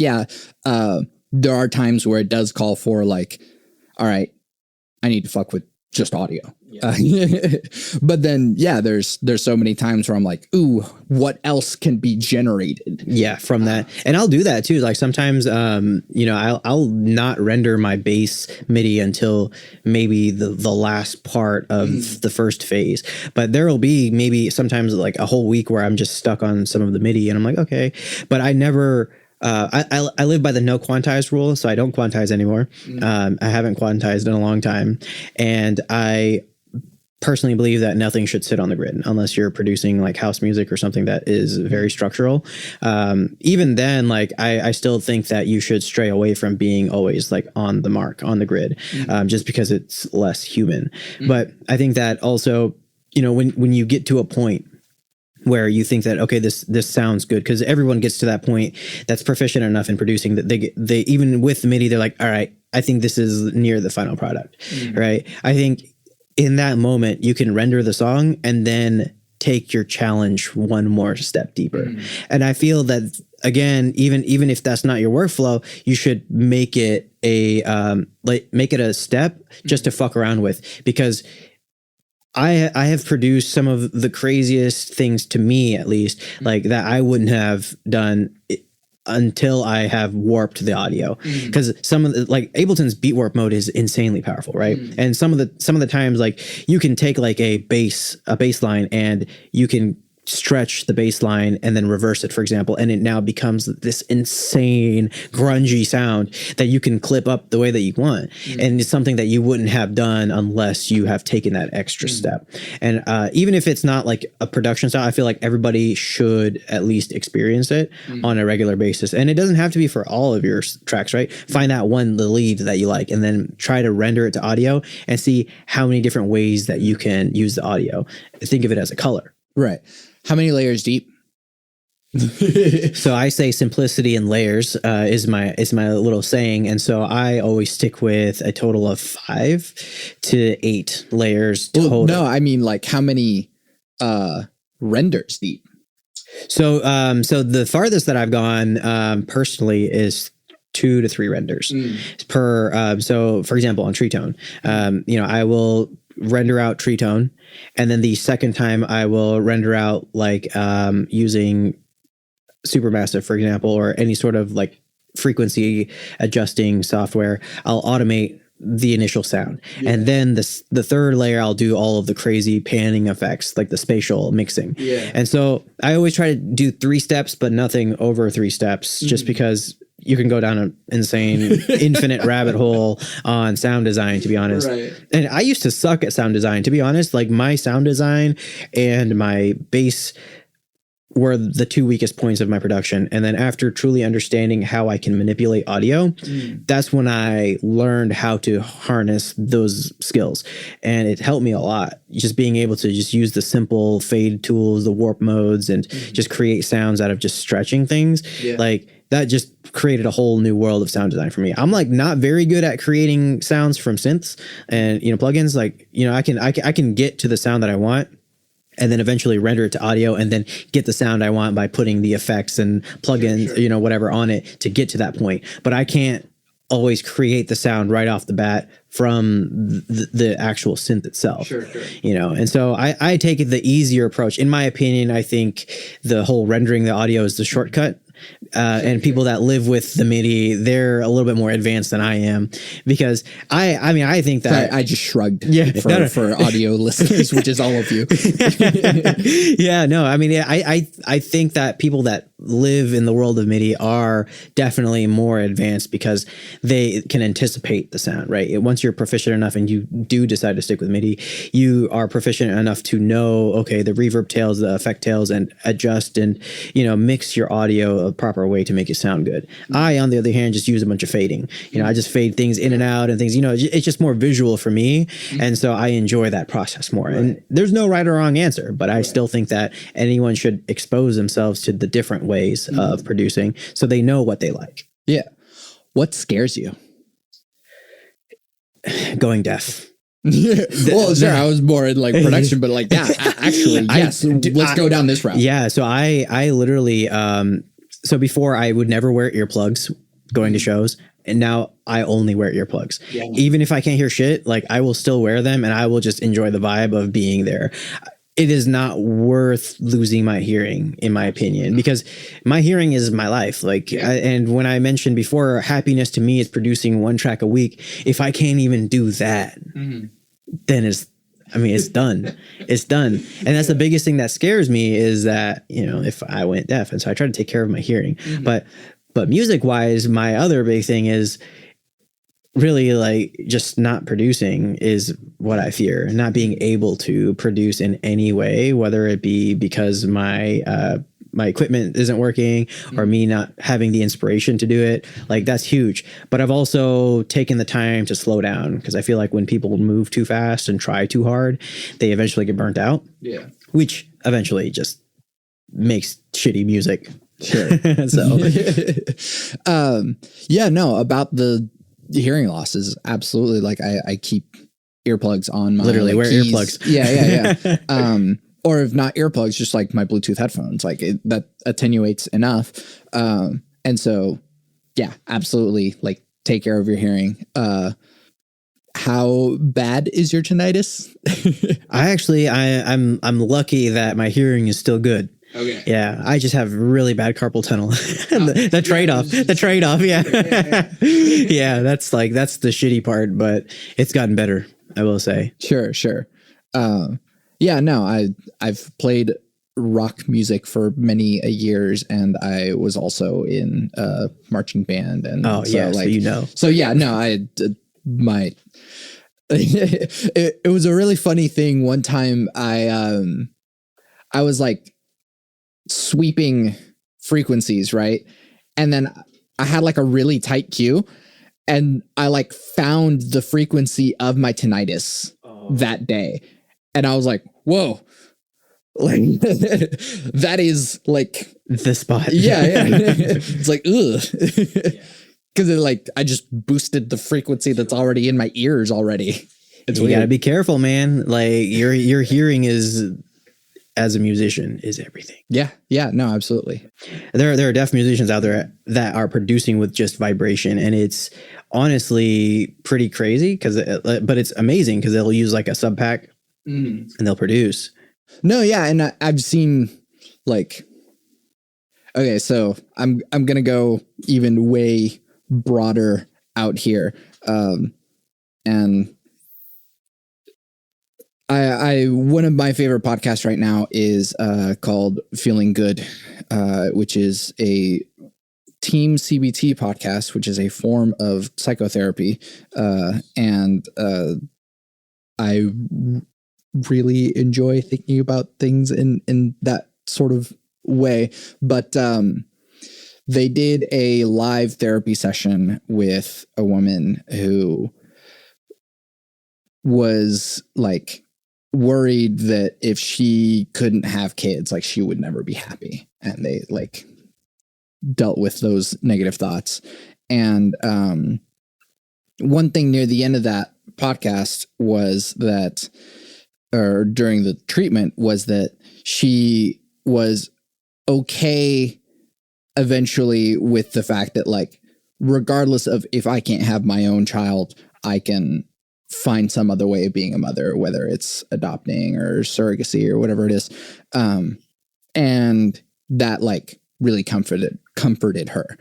there are times where it does call for like, all right, I need to fuck with just audio. Yeah. But then, there's so many times where I'm like, ooh, what else can be generated? Yeah, from that. And I'll do that too. Like sometimes, I'll not render my bass MIDI until maybe the last part of the first phase. But there will be maybe sometimes like a whole week where I'm just stuck on some of the MIDI and I'm like, okay, but I never... I live by the no quantize rule, so I don't quantize anymore. I haven't quantized in a long time, and I personally believe that nothing should sit on the grid unless you're producing like house music or something that is very structural. Even then, like I still think that you should stray away from being always like on the mark on the grid, just because it's less human. But I think that also, when you get to a point where you think that, okay, this sounds good, because everyone gets to that point that's proficient enough in producing that they even with MIDI, they're like, all right, I think this is near the final product, right? I think in that moment you can render the song and then take your challenge one more step deeper. And I feel that again, even if that's not your workflow, you should make it a step just to fuck around with, because I have produced some of the craziest things, to me at least, like that I wouldn't have done until I have warped the audio. Because some of the, like Ableton's beat warp mode is insanely powerful, right? And some of the times, like you can take like a bass line and you can stretch the bass line and then reverse it, for example, and it now becomes this insane grungy sound that you can clip up the way that you want. And it's something that you wouldn't have done unless you have taken that extra step. And even if it's not like a production style, I feel like everybody should at least experience it on a regular basis. And it doesn't have to be for all of your tracks, right? Find that the lead that you like, and then try to render it to audio and see how many different ways that you can use the audio. Think of it as a color. Right. How many layers deep? So I say simplicity in layers is my little saying, and so I always stick with a total of 5 to 8 layers total. Well, no, I mean like how many renders deep? So the farthest that I've gone personally is 2 to 3 renders per. So for example, on tree tone, I will render out tree tone, and then the second time I will render out like using Supermassive, for example, or any sort of like frequency adjusting software. I'll automate the initial sound, and then the third layer I'll do all of the crazy panning effects, like the spatial mixing. And so I always try to do 3 steps, but nothing over 3 steps, just because you can go down an insane infinite rabbit hole on sound design, to be honest. Right. And I used to suck at sound design, to be honest. Like my sound design and my bass were the 2 weakest points of my production. And then after truly understanding how I can manipulate audio, that's when I learned how to harness those skills. And it helped me a lot. Just being able to just use the simple fade tools, the warp modes, and just create sounds out of just stretching things. Like that just created a whole new world of sound design for me. I'm like not very good at creating sounds from synths and, plugins. Like, I can get to the sound that I want, and then eventually render it to audio, and then get the sound I want by putting the effects and plugins, whatever on it to get to that point. But I can't always create the sound right off the bat from the actual synth itself. And so I take it the easier approach. In my opinion, I think the whole rendering the audio is the shortcut. And people that live with the MIDI, they're a little bit more advanced than I am, because I think that I just shrugged for audio listeners, which is all of you. I think that people that live in the world of MIDI are definitely more advanced because they can anticipate the sound, right? Once you're proficient enough and you do decide to stick with MIDI, you are proficient enough to know, okay, the reverb tails, the effect tails, and adjust and, mix your audio a proper way to make it sound good. I, on the other hand, just use a bunch of fading. I just fade things in and out and things, it's just more visual for me. And so I enjoy that process more. Right. And there's no right or wrong answer, but I still think that anyone should expose themselves to the different ways of producing so they know what they like. Yeah. What scares you? Going deaf. Well, sure, I was more in like production, but like, yeah, actually, yes. Let's go down this route. Yeah. So I literally, so before I would never wear earplugs going to shows. And now I only wear earplugs. Yeah. Even if I can't hear shit, like I will still wear them and I will just enjoy the vibe of being there. It is not worth losing my hearing, in my opinion, because my hearing is my life. Like, and when I mentioned before, happiness to me is producing 1 track a week. If I can't even do that, then it's done. It's done. And that's the biggest thing that scares me is that, if I went deaf. And so I try to take care of my hearing, but music wise, my other big thing is really like just not producing is what I fear. Not being able to produce in any way, whether it be because my equipment isn't working or me not having the inspiration to do it. Like that's huge. But I've also taken the time to slow down because I feel like when people move too fast and try too hard, they eventually get burnt out. Yeah. Which eventually just makes shitty music. Sure. About the hearing losses, absolutely. Like I keep earplugs on my literally wear keys. Earplugs. Yeah. Or if not earplugs, just like my Bluetooth headphones, like that attenuates enough. And so, yeah, absolutely. Like take care of your hearing. How bad is your tinnitus? I'm lucky that my hearing is still good. Okay. Yeah, I just have really bad carpal tunnel. The trade-off. Yeah. Yeah, that's the shitty part, but it's gotten better, I will say. Sure. I've played rock music for many years, and I was also in a marching band. And it was a really funny thing. One time I was like sweeping frequencies, right? And then I had like a really tight cue, and I like found the frequency of my tinnitus that day. And I was like, whoa, like that is like the spot. Yeah. It's like, ugh. Because I just boosted the frequency that's already in my ears already. You gotta be careful, man. Like your hearing is, as a musician, is everything. Yeah, no, absolutely. There are deaf musicians out there that are producing with just vibration, and it's honestly pretty crazy but it's amazing because they'll use like a sub pack and they'll produce. No, yeah, and I've seen like, okay, so I'm gonna go even way broader out here, and I one of my favorite podcasts right now is called Feeling Good, which is a team CBT podcast, which is a form of psychotherapy, and I really enjoy thinking about things in that sort of way. But they did a live therapy session with a woman who was like worried that if she couldn't have kids, like she would never be happy. And they like dealt with those negative thoughts. And one thing near the end of that podcast was that, or during the treatment, was that she was okay eventually with the fact that like, regardless of if I can't have my own child, I can find some other way of being a mother, whether it's adopting or surrogacy or whatever it is. And that like really comforted her.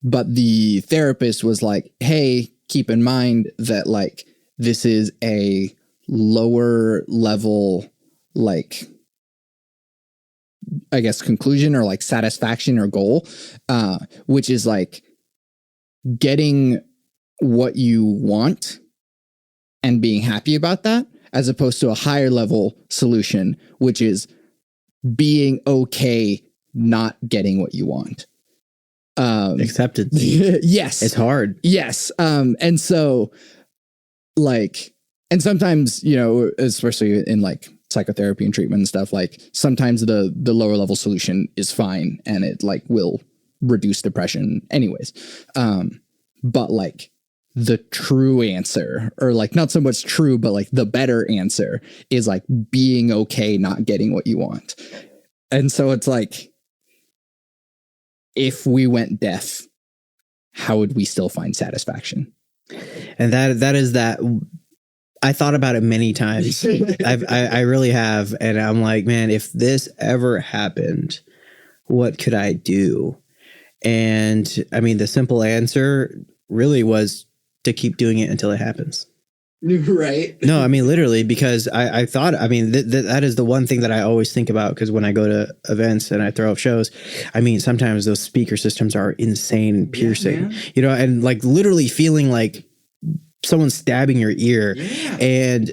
But the therapist was like, hey, keep in mind that like, this is a lower level, like I guess, conclusion or like satisfaction or goal, which is like getting what you want and being happy about that, as opposed to a higher level solution, which is being okay not getting what you want. Acceptance. Yes. It's hard. Yes. And so like, and sometimes, you know, especially in like psychotherapy and treatment and stuff, like sometimes the lower level solution is fine and it like will reduce depression anyways. But like the true answer, or like not so much true, but like the better answer is like being okay not getting what you want. And so it's like, if we went deaf, how would we still find satisfaction? And that is that. I thought about it many times. I really have. And I'm like, man, if this ever happened, what could I do? And I mean, the simple answer really was to keep doing it until it happens. Right. No, I mean, literally, because I thought, I mean, that is the one thing that I always think about, because when I go to events and I throw up shows, I mean, sometimes those speaker systems are insane and piercing, you know, and like literally feeling like someone stabbing your ear. Yeah. And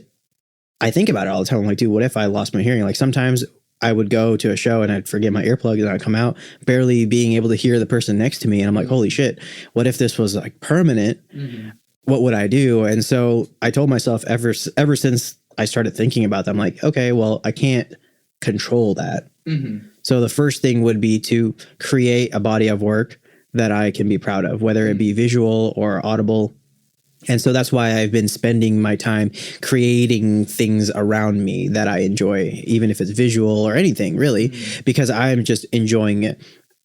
I think about it all the time. I'm like, dude, what if I lost my hearing? Like sometimes I would go to a show and I'd forget my earplug and I'd come out barely being able to hear the person next to me. And I'm like, holy shit, what if this was like permanent? Mm-hmm. What would I do? And so I told myself ever since I started thinking about that, I'm like, okay, well, I can't control that. Mm-hmm. So the first thing would be to create a body of work that I can be proud of, whether it be visual or audible. And so that's why I've been spending my time creating things around me that I enjoy, even if it's visual or anything really, because I'm just enjoying it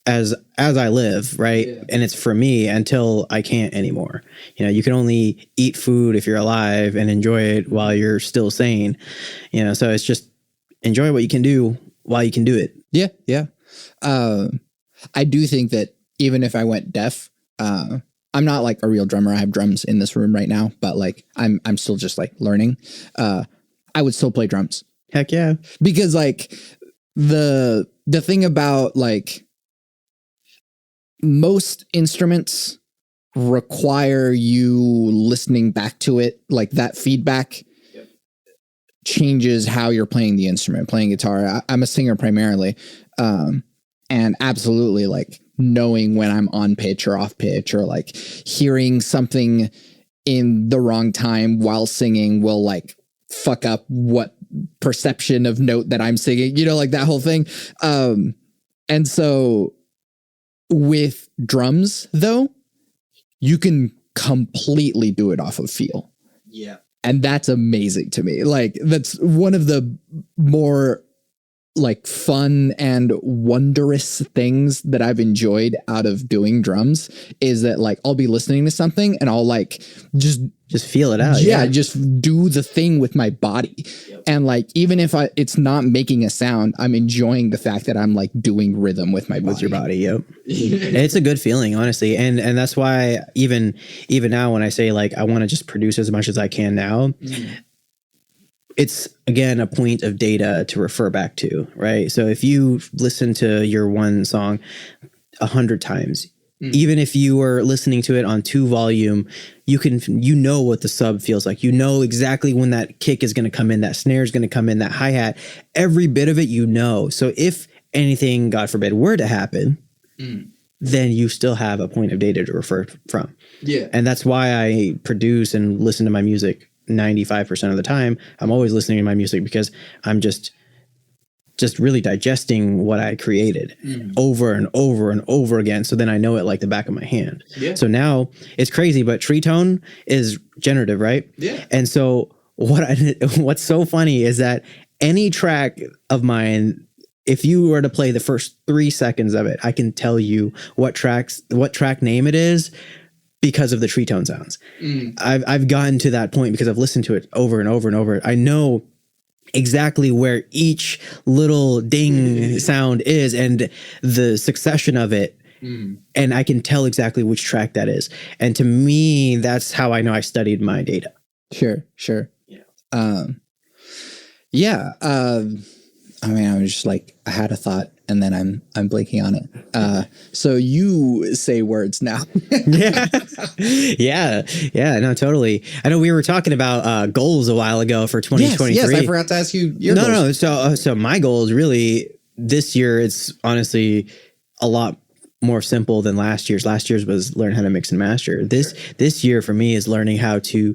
as I live, right? Yeah. And it's for me until I can't anymore. You know, you can only eat food if you're alive and enjoy it while you're still sane. You know, so it's just enjoy what you can do while you can do it. Yeah, yeah. I do think that even if I went deaf, I'm not like a real drummer. I have drums in this room right now, but like I'm still just like learning. I would still play drums. Heck yeah. Because like the thing about like most instruments require you listening back to it. Like that feedback changes how you're playing the instrument, playing guitar. I'm a singer primarily. And absolutely like knowing when I'm on pitch or off pitch, or like hearing something in the wrong time while singing will like fuck up what perception of note that I'm singing, you know, like that whole thing. And so with drums though, you can completely do it off of feel. Yeah. And that's amazing to me. Like that's one of the more like fun and wondrous things that I've enjoyed out of doing drums is that like I'll be listening to something and I'll like just feel it out. Yeah, just do the thing with my body. Yep. And like even if it's not making a sound, I'm enjoying the fact that I'm like doing rhythm with my body. With your body, yep. It's a good feeling, honestly. And that's why even now when I say like I want to just produce as much as I can now, it's again a point of data to refer back to, right? So if you listen to your one song 100 times, even if you were listening to it on 2 volume, you know what the sub feels like. You know exactly when that kick is going to come in, that snare is going to come in, that hi-hat, every bit of it, you know. So if anything, God forbid, were to happen, then you still have a point of data to refer from. Yeah. And that's why I produce and listen to my music 95% of the time. I'm always listening to my music because I'm just really digesting what I created over and over and over again. So then I know it like the back of my hand. Yeah. So now it's crazy, but Tree Tone is generative, right? Yeah. And so what's so funny is that any track of mine, if you were to play the first 3 seconds of it, I can tell you what track name it is because of the tree tone sounds. I've gotten to that point because I've listened to it over and over and over. I know exactly where each little ding sound is and the succession of it. And I can tell exactly which track that is. And to me, that's how I know I studied my data. Sure. Yeah. I mean, I was just like, I had a thought and then I'm blanking on it. So you say words now. yeah. No, totally. I know we were talking about goals a while ago for 2023. Yes, I forgot to ask you your goals. So my goals really this year, it's honestly a lot more simple than last year's. Last year's was learn how to mix and master. This year for me is learning how to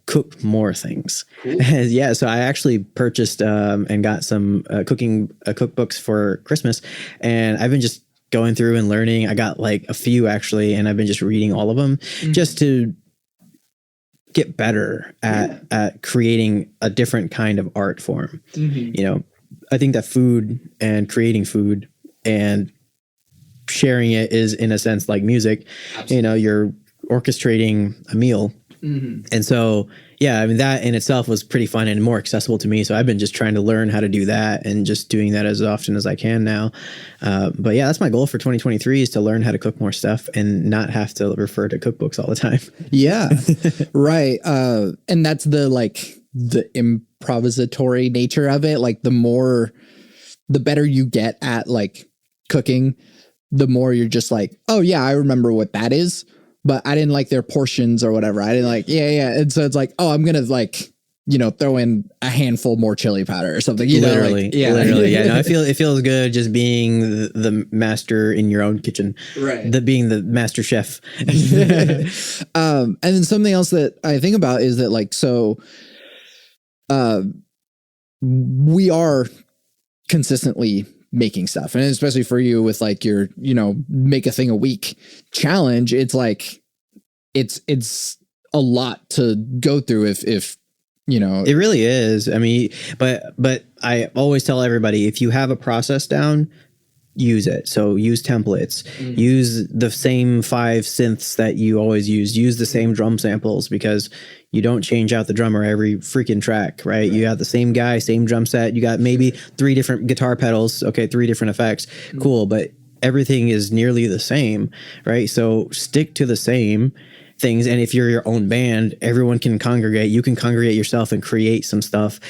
cook more things. Cool. Yeah, so I actually purchased and got some cooking cookbooks for Christmas, and I've been just going through and learning. I got like a few actually, and I've been just reading all of them just to get better at creating a different kind of art form. You know, I think that food and creating food and sharing it is in a sense like music. Absolutely. You know, you're orchestrating a meal. And so, yeah, I mean, that in itself was pretty fun and more accessible to me. So I've been just trying to learn how to do that and just doing that as often as I can now. But yeah, that's my goal for 2023 is to learn how to cook more stuff and not have to refer to cookbooks all the time. Yeah, right. And that's the improvisatory nature of it. Like the better you get at like cooking, the more you're just like, oh yeah, I remember what that is. But I didn't like their portions or whatever. I didn't like, yeah. And so it's like, oh, I'm going to like, you know, throw in a handful more chili powder or something. Literally. No, it feels good just being the master in your own kitchen. Right. Being the master chef. And then something else that I think about is that like, so we are consistently making stuff, and especially for you with like your, you know, make a thing a week challenge, it's like it's a lot to go through if you know. It really is. I mean, but I always tell everybody, if you have a process down, use it. So use templates, use the same 5 synths that you always use the same drum samples, because you don't change out the drummer every freaking track, right? You have the same guy, same drum set. You got maybe 3 different guitar pedals. Okay, 3 different effects. Cool, but everything is nearly the same, right? So stick to the same things. And if you're your own band, everyone can congregate. You can congregate yourself and create some stuff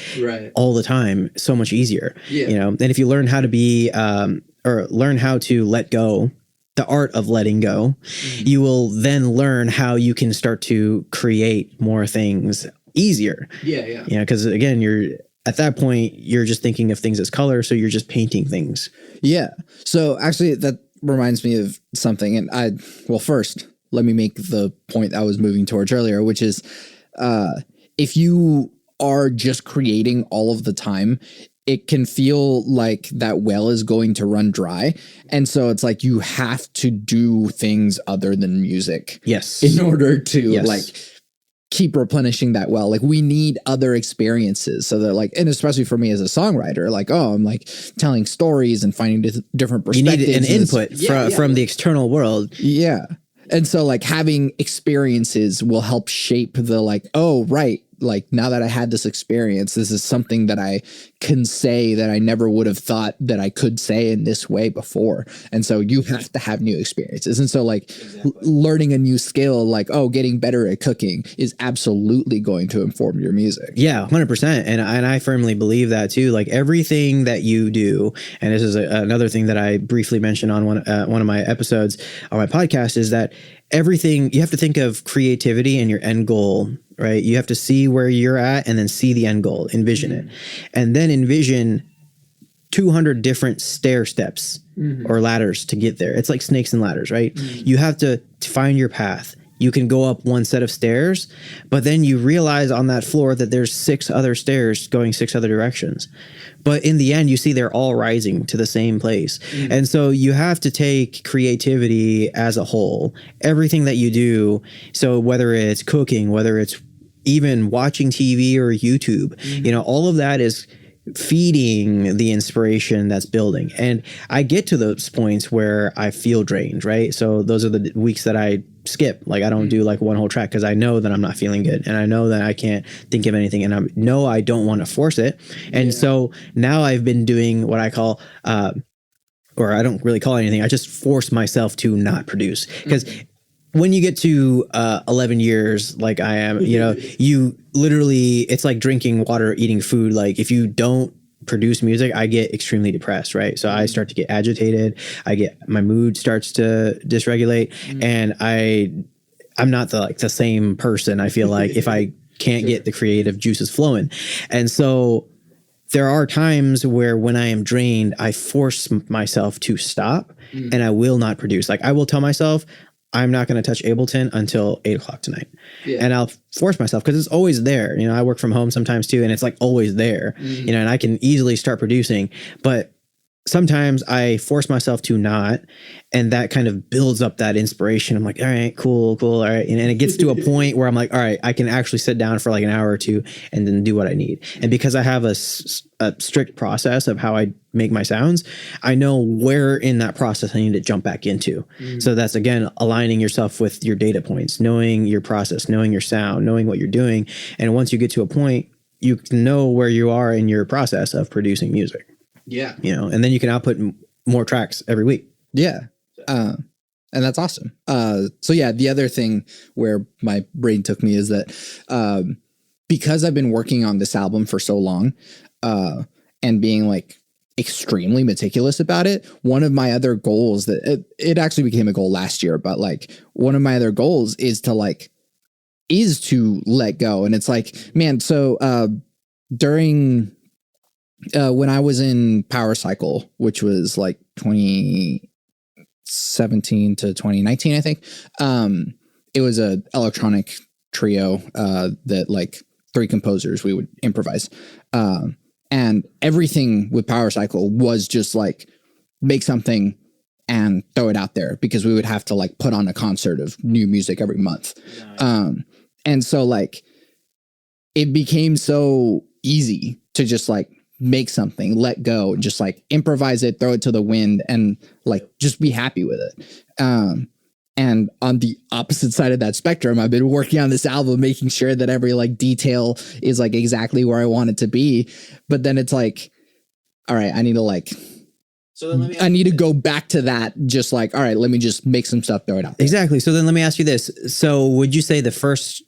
all the time. So much easier, you know? And if you learn how to be, or learn how to let go, the art of letting go, you will then learn how you can start to create more things easier. Yeah. You know, because again, you're at that point, you're just thinking of things as color. So you're just painting things. Yeah. So actually that reminds me of something. And first, let me make the point I was moving towards earlier, which is if you are just creating all of the time, it can feel like that well is going to run dry. And so it's like you have to do things other than music. Yes. In order to like keep replenishing that well. Like we need other experiences so that like, and especially for me as a songwriter, like, oh, I'm like telling stories and finding different perspectives. You need an input from the external world. Yeah. And so like having experiences will help shape the like, oh, right. Like now that I had this experience, this is something that I can say that I never would have thought that I could say in this way before. And so you have to have new experiences. And so like learning a new skill, like, oh, getting better at cooking is absolutely going to inform your music. Yeah, 100%. And I firmly believe that too. Like everything that you do, and this is another thing that I briefly mentioned on one of my episodes on my podcast, is that everything, you have to think of creativity and your end goal, right? You have to see where you're at and then see the end goal, envision it, and then envision 200 different stair steps or ladders to get there. It's like snakes and ladders, right? You have to find your path. You can go up one set of stairs, but then you realize on that floor that there's 6 other stairs going 6 other directions. But in the end, you see they're all rising to the same place. And so you have to take creativity as a whole, everything that you do. So whether it's cooking, whether it's even watching TV or YouTube, you know, all of that is feeding the inspiration that's building. And I get to those points where I feel drained, right? So those are the weeks that I skip. Like I don't do like one whole track because I know that I'm not feeling good and I know that I can't think of anything, and I know I don't want to force it. And so now I've been doing what I call or I don't really call it anything. I just force myself to not produce, because when you get to 11 years like I am, you know, you literally, it's like drinking water, eating food. Like if you don't produce music, I get extremely depressed, right? So I start to get agitated. My mood starts to dysregulate, and I'm not the same person. I feel like if I can't get the creative juices flowing. And so there are times where when I am drained, I force myself to stop and I will not produce. Like I will tell myself, I'm not going to touch Ableton until 8:00 tonight. Yeah. And I'll force myself because it's always there. You know, I work from home sometimes too, and it's like always there, you know, and I can easily start producing, but sometimes I force myself to not, and that kind of builds up that inspiration. I'm like, all right, cool. All right. And it gets to a point where I'm like, all right, I can actually sit down for like an hour or two and then do what I need. And because I have a strict process of how I make my sounds, I know where in that process I need to jump back into. So that's, again, aligning yourself with your data points, knowing your process, knowing your sound, knowing what you're doing. And once you get to a point, you know where you are in your process of producing music. Yeah. You know, and then you can output more tracks every week. Yeah. And that's awesome. So yeah, the other thing where my brain took me is that because I've been working on this album for so long and being like extremely meticulous about it, one of my other goals that it actually became a goal last year, but like one of my other goals is to let go. And it's like, man, so during when I was in Power Cycle, which was like 2017 to 2019, I think, it was a electronic trio that like 3 composers we would improvise. And everything with Power Cycle was just like make something and throw it out there because we would have to like put on a concert of new music every month. Nice. And so like it became so easy to just like make something, let go, just like improvise it, throw it to the wind, and like just be happy with it. And on the opposite side of that spectrum, I've been working on this album, making sure that every like detail is like exactly where I want it to be. But then it's like, all right, I need to like, I need to go back to that. Just like, all right, let me just make some stuff, throw it out there. Exactly. So then let me ask you this. So would you say the first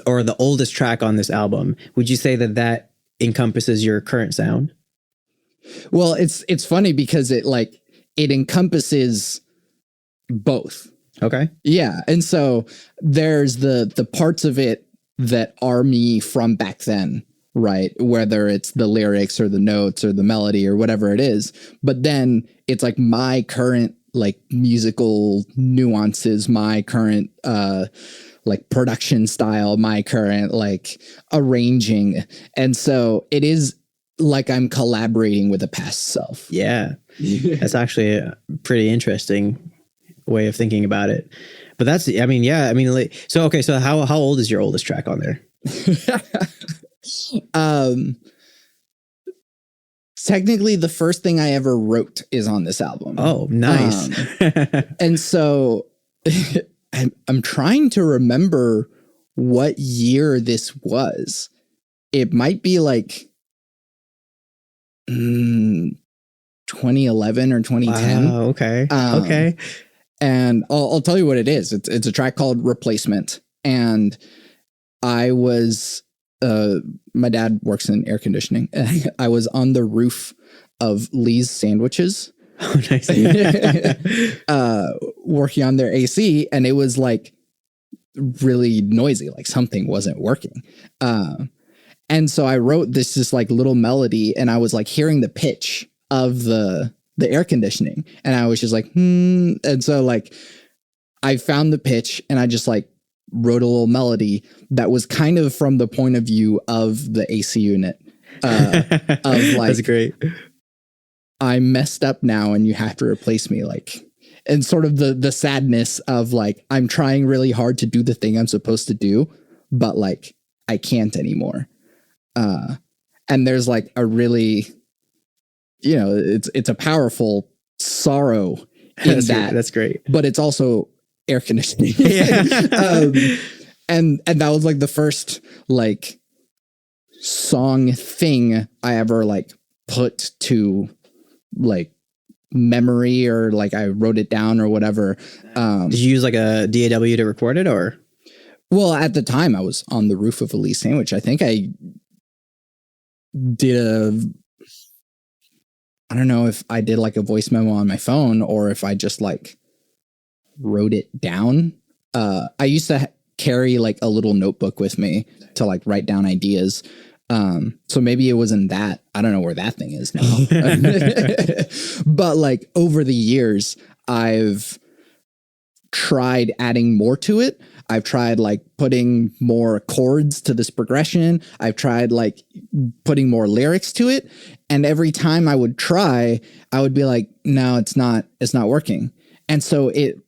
or the oldest track on this album, would you say that encompasses your current sound? Well, it's funny because it encompasses both. Okay. Yeah. And so there's the parts of it that are me from back then, right? Whether it's the lyrics or the notes or the melody or whatever it is. But then it's like my current like musical nuances, my current like production style, my current like arranging. And so it is like I'm collaborating with a past self. Yeah. That's actually a pretty interesting way of thinking about it. But that's, I mean, yeah, I mean, like, so, okay. So how old is your oldest track on there? Technically the first thing I ever wrote is on this album. Oh, nice. And so I'm trying to remember what year this was. It might be like 2011 or 2010. Wow, okay. Okay. And I'll tell you what it is. It's a track called Replacement. And I was, my dad works in air conditioning. I was on the roof of Lee's Sandwiches. Oh, nice. Working on their AC, and it was like really noisy, like something wasn't working. And so I wrote this like little melody, and I was like hearing the pitch of the air conditioning, and I was just like, And so like I found the pitch, and I just like wrote a little melody that was kind of from the point of view of the AC unit. Of like, that's great. I messed up now and you have to replace me, like, and sort of the sadness of like, I'm trying really hard to do the thing I'm supposed to do, but like, I can't anymore. And there's like a really, you know, it's a powerful sorrow in that. That's great. But it's also air conditioning. Yeah. And that was like the first like song thing I ever like put to like memory, or like I wrote it down or whatever. Did you use like a DAW to record it, or? Well, at the time I was on the roof of a Lee's Sandwich. I think I did I don't know if I did like a voice memo on my phone or if I just like wrote it down. I used to carry like a little notebook with me to like write down ideas. So maybe it wasn't that. I don't know where that thing is now. But like over the years, I've tried adding more to it. I've tried like putting more chords to this progression. I've tried like putting more lyrics to it. And every time I would try, I would be like, no, it's not working. And so it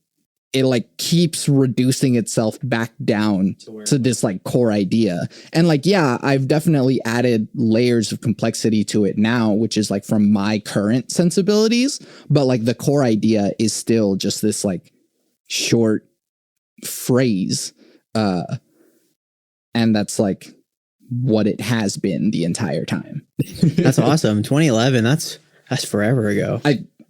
like keeps reducing itself back down to this like core idea. And like, yeah, I've definitely added layers of complexity to it now, which is like from my current sensibilities, but like the core idea is still just this like short phrase. And that's like what it has been the entire time. That's awesome. 2011. That's forever ago.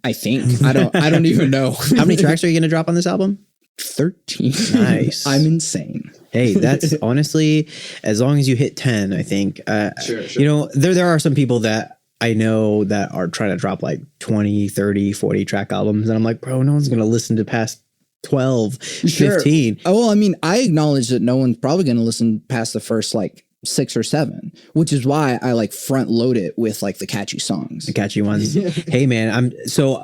I think I don't even know. How many tracks are you going to drop on this album? 13. Nice. I'm insane. Hey, that's honestly, as long as you hit 10, I think, sure. You know, there are some people that I know that are trying to drop like 20, 30, 40 track albums. And I'm like, bro, no one's going to listen to past 12, 15. Oh, well, I mean, I acknowledge that no one's probably going to listen past the first like 6 or 7, which is why I like front load it with like the catchy songs, the catchy ones. Hey man,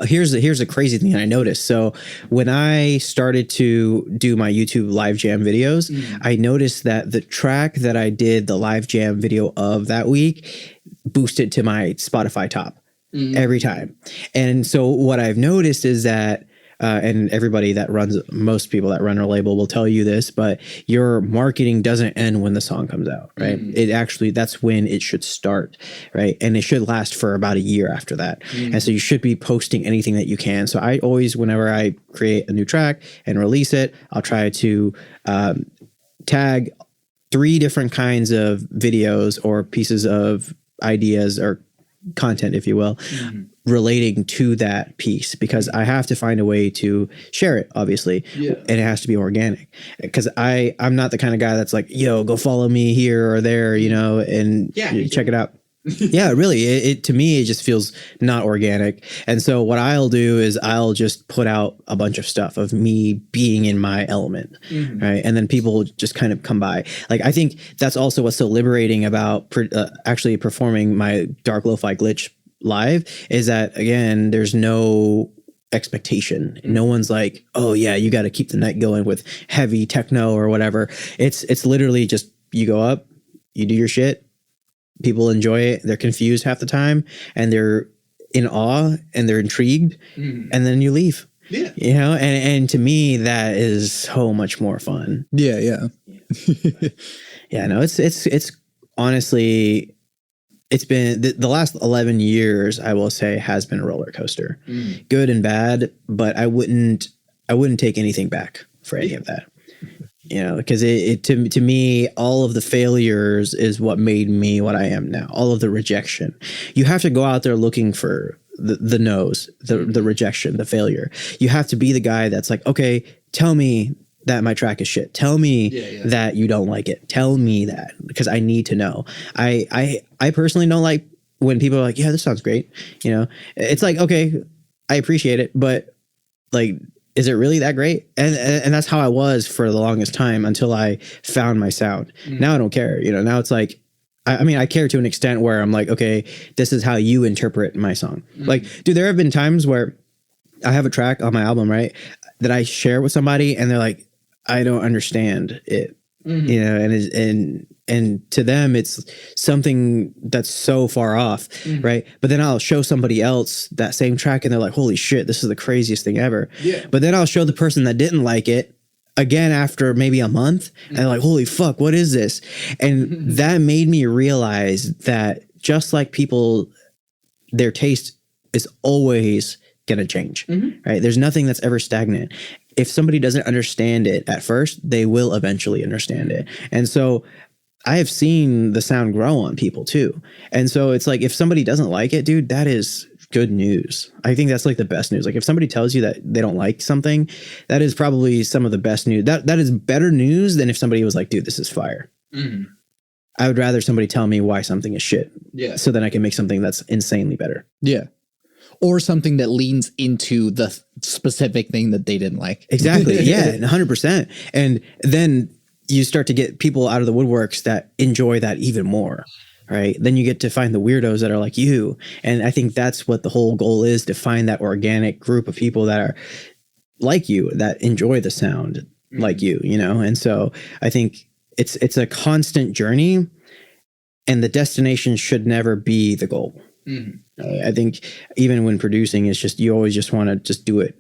here's a crazy thing I noticed. So when I started to do my YouTube live jam videos, I noticed that the track that I did the live jam video of that week boosted to my Spotify top every time. And so what I've noticed is that and everybody that most people that run a label will tell you this, but your marketing doesn't end when the song comes out, right? It actually, that's when it should start, right? And it should last for about a year after that. And so you should be posting anything that you can. So I always, whenever I create a new track and release it, I'll try to tag 3 different kinds of videos or pieces of ideas or content, if you will, relating to that piece, because I have to find a way to share it, obviously. And it has to be organic, because I'm not the kind of guy that's like, yo, go follow me here or there, you know, and check it out. Yeah, really. It to me, it just feels not organic. And so what I'll do is I'll just put out a bunch of stuff of me being in my element, right? And then people just kind of come by. Like, I think that's also what's so liberating about actually performing my Dark Lo-Fi Glitch live, is that, again, there's no expectation. No one's like, oh yeah, you got to keep the night going with heavy techno or whatever. It's literally just, you go up, you do your shit, people enjoy it, they're confused half the time, and they're in awe and they're intrigued, and then you leave. Yeah. You know, and to me, that is so much more fun. Yeah. Yeah, no, it's honestly, it's been the last 11 years, I will say, has been a roller coaster, good and bad, but I wouldn't take anything back for any of that. You know, because to me, all of the failures is what made me what I am now. All of the rejection. You have to go out there looking for the no's, the rejection, the failure. You have to be the guy that's like, okay, tell me that my track is shit. Tell me that you don't like it. Tell me that, because I need to know. I personally don't like when people are like, yeah, this sounds great. You know, it's like, okay, I appreciate it, but like, is it really that great? And that's how I was for the longest time, until I found my sound. Now I don't care. You know, now it's like, I mean, I care to an extent where I'm like, okay, this is how you interpret my song. Like, dude, there have been times where I have a track on my album, right, that I share with somebody and they're like, I don't understand it. You know, and to them, it's something that's so far off, right? But then I'll show somebody else that same track and they're like, holy shit, this is the craziest thing ever. Yeah. But then I'll show the person that didn't like it again after maybe a month, and they're like, holy fuck, what is this? And that made me realize that just like people, their taste is always going to change, right? There's nothing that's ever stagnant. If somebody doesn't understand it at first, they will eventually understand it. And so I have seen the sound grow on people too. And so it's like, if somebody doesn't like it, dude, that is good news. I think that's like the best news. Like, if somebody tells you that they don't like something, that is probably some of the best news. That is better news than if somebody was like, dude, this is fire. I would rather somebody tell me why something is shit. Yeah. So then I can make something that's insanely better. Yeah. or something that leans into the specific thing that they didn't like. Exactly. Yeah, 100%. And then you start to get people out of the woodworks that enjoy that even more. Right. Then you get to find the weirdos that are like you. And I think that's what the whole goal is, to find that organic group of people that are like you, that enjoy the sound like you, you know? And so I think it's a constant journey, and the destination should never be the goal. I think even when producing, it's just, you always just want to just do it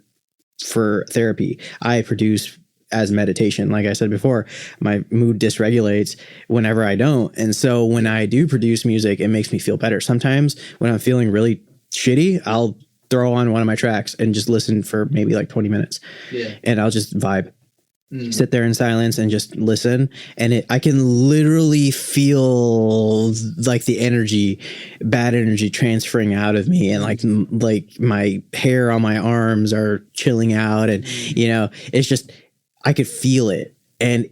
for therapy. I produce as meditation. Like I said before, my mood dysregulates whenever I don't. And so when I do produce music, it makes me feel better. Sometimes when I'm feeling really shitty, I'll throw on one of my tracks and just listen for maybe like 20 minutes. Yeah. And I'll just vibe. Sit there in silence and just listen. And I can literally feel like the energy, bad energy transferring out of me. And like my hair on my arms are chilling out. And, you know, it's just, I could feel it. And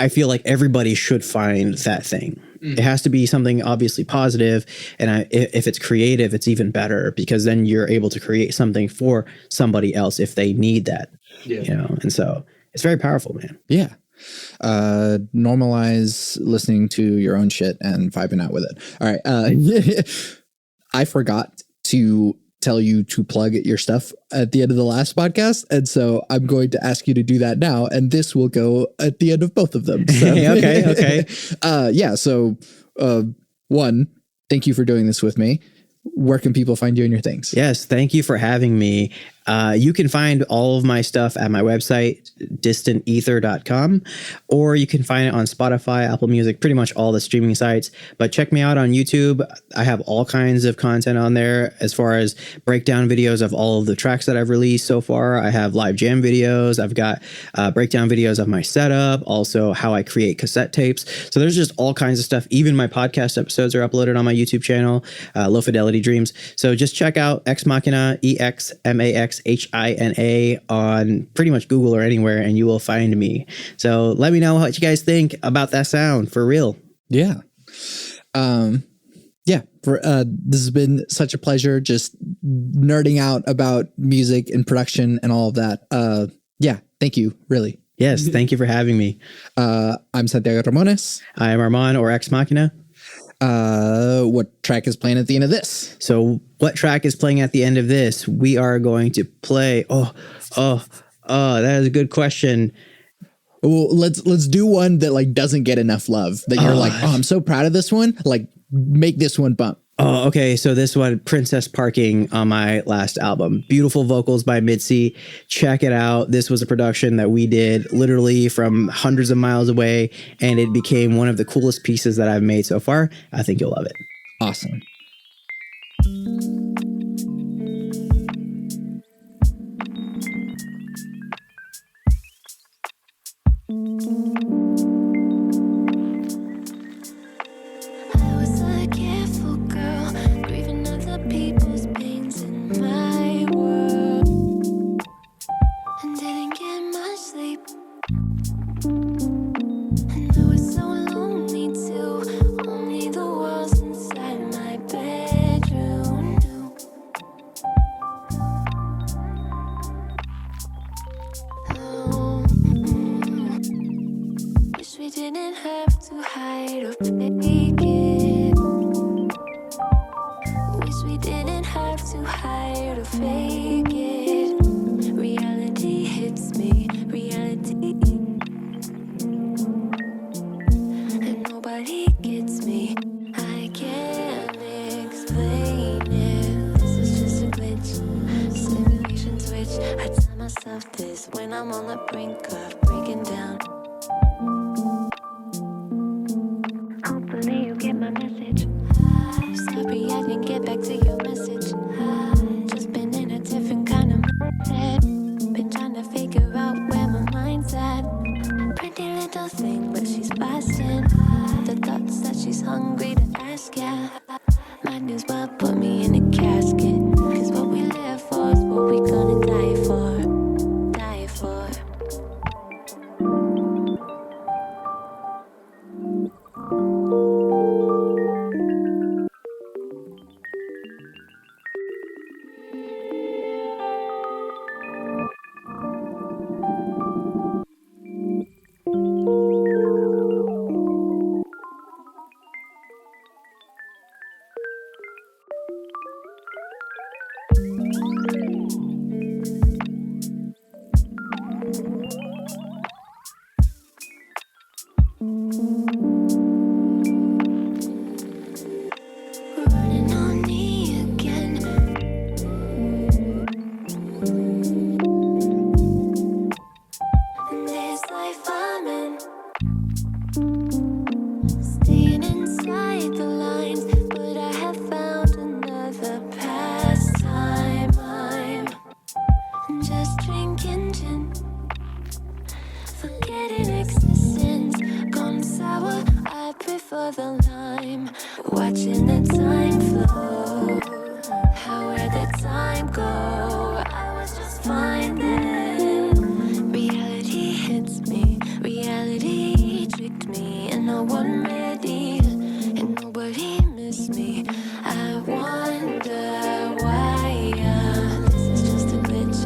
I feel like everybody should find that thing. It has to be something obviously positive. And if it's creative, it's even better, because then you're able to create something for somebody else if they need that, you know? And so it's very powerful, man. Yeah. Normalize listening to your own shit and vibing out with it. All right. I forgot to tell you to plug your stuff at the end of the last podcast. And so I'm going to ask you to do that now. And this will go at the end of both of them. So. Okay. Yeah. So, one, thank you for doing this with me. Where can people find you and your things? Yes. Thank you for having me. You can find all of my stuff at my website, distantether.com, or you can find it on Spotify, Apple Music, pretty much all the streaming sites. But check me out on YouTube. I have all kinds of content on there, as far as breakdown videos of all of the tracks that I've released so far. I have live jam videos. I've got breakdown videos of my setup, also how I create cassette tapes. So there's just all kinds of stuff. Even my podcast episodes are uploaded on my YouTube channel, Low Fidelity Dreams. So just check out Exmaxhina, EXMAXHINA, on pretty much Google or anywhere, and you will find me. So let me know what you guys think about that sound, for real. Yeah. Yeah. This has been such a pleasure, just nerding out about music and production and all of that. Yeah. Thank you. Really. Yes. Thank you for having me. I'm Santiago Ramones. I am Armand, or Exmaxhina. What track is playing at the end of this? So what track is playing at the end of this? We are going to play. Oh, that is a good question. Well, let's do one that like doesn't get enough love, that you're like, oh, I'm so proud of this one. Like, make this one bump. Oh, okay. So this one, Princess Parking, on my last album. Beautiful vocals by Mitzie. Check it out. This was a production that we did literally from hundreds of miles away, and it became one of the coolest pieces that I've made so far. I think you'll love it. Awesome. When I'm on the brink of breaking down, hopefully you get my message. Sorry I didn't get back to your message. Just been in a different kind of mindset. Been trying to figure out where my mind's at. Pretty little thing, but she's busting. The thoughts that she's hungry to ask, yeah. Might as well put me in a casket. 'Cause what we live for is what we gonna die for. farming. Staying inside the lines, but I have found another pastime. I'm just drinking gin, forgetting existence. Gone sour, I prefer the lime. Watching the time flow, how where the time go? I was just fine then. Reality hits me, reality tricked me, and no one ready, and nobody missed me. I wonder why. This is just a glitch,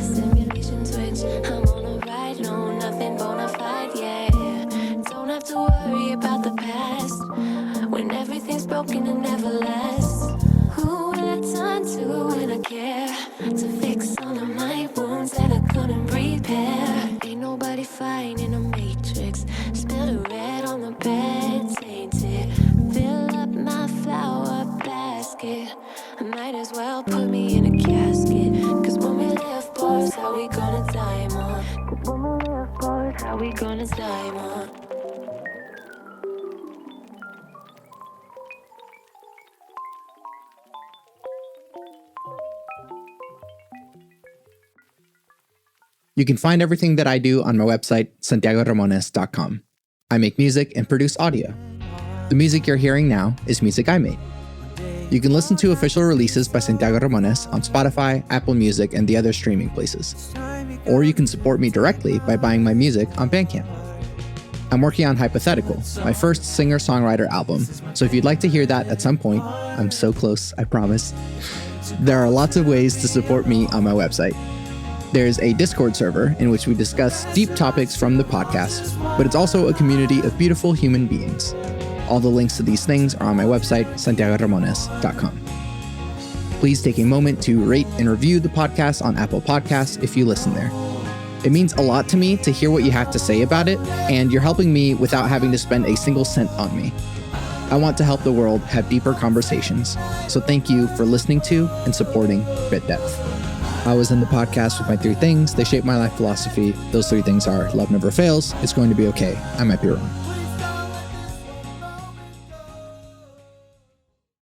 simulation switch. I'm on a ride, no, nothing bona fide, yeah. Don't have to worry about the past when everything's broken and never lasts. Who will I turn to when I care to fix all of my wounds that I couldn't repair? Ain't nobody fine in a matrix. Spill the red on the bed, tainted. Fill up my flower basket. I might as well put me in a casket. Cause when we live boys, how we gonna die, man? Cause when we live boys, how we gonna die, man? You can find everything that I do on my website, santiagoramones.com. I make music and produce audio. The music you're hearing now is music I made. You can listen to official releases by Santiago Ramones on Spotify, Apple Music, and the other streaming places. Or you can support me directly by buying my music on Bandcamp. I'm working on Hypothetical, my first singer-songwriter album, so if you'd like to hear that at some point, I'm so close, I promise. There are lots of ways to support me on my website. There's a Discord server in which we discuss deep topics from the podcast, but it's also a community of beautiful human beings. All the links to these things are on my website, santiagoramones.com. Please take a moment to rate and review the podcast on Apple Podcasts if you listen there. It means a lot to me to hear what you have to say about it, and you're helping me without having to spend a single cent on me. I want to help the world have deeper conversations, so thank you for listening to and supporting Bit Depth. I was in the podcast with my 3 things. They shape my life philosophy. Those 3 things are: love never fails, it's going to be okay, I might be wrong.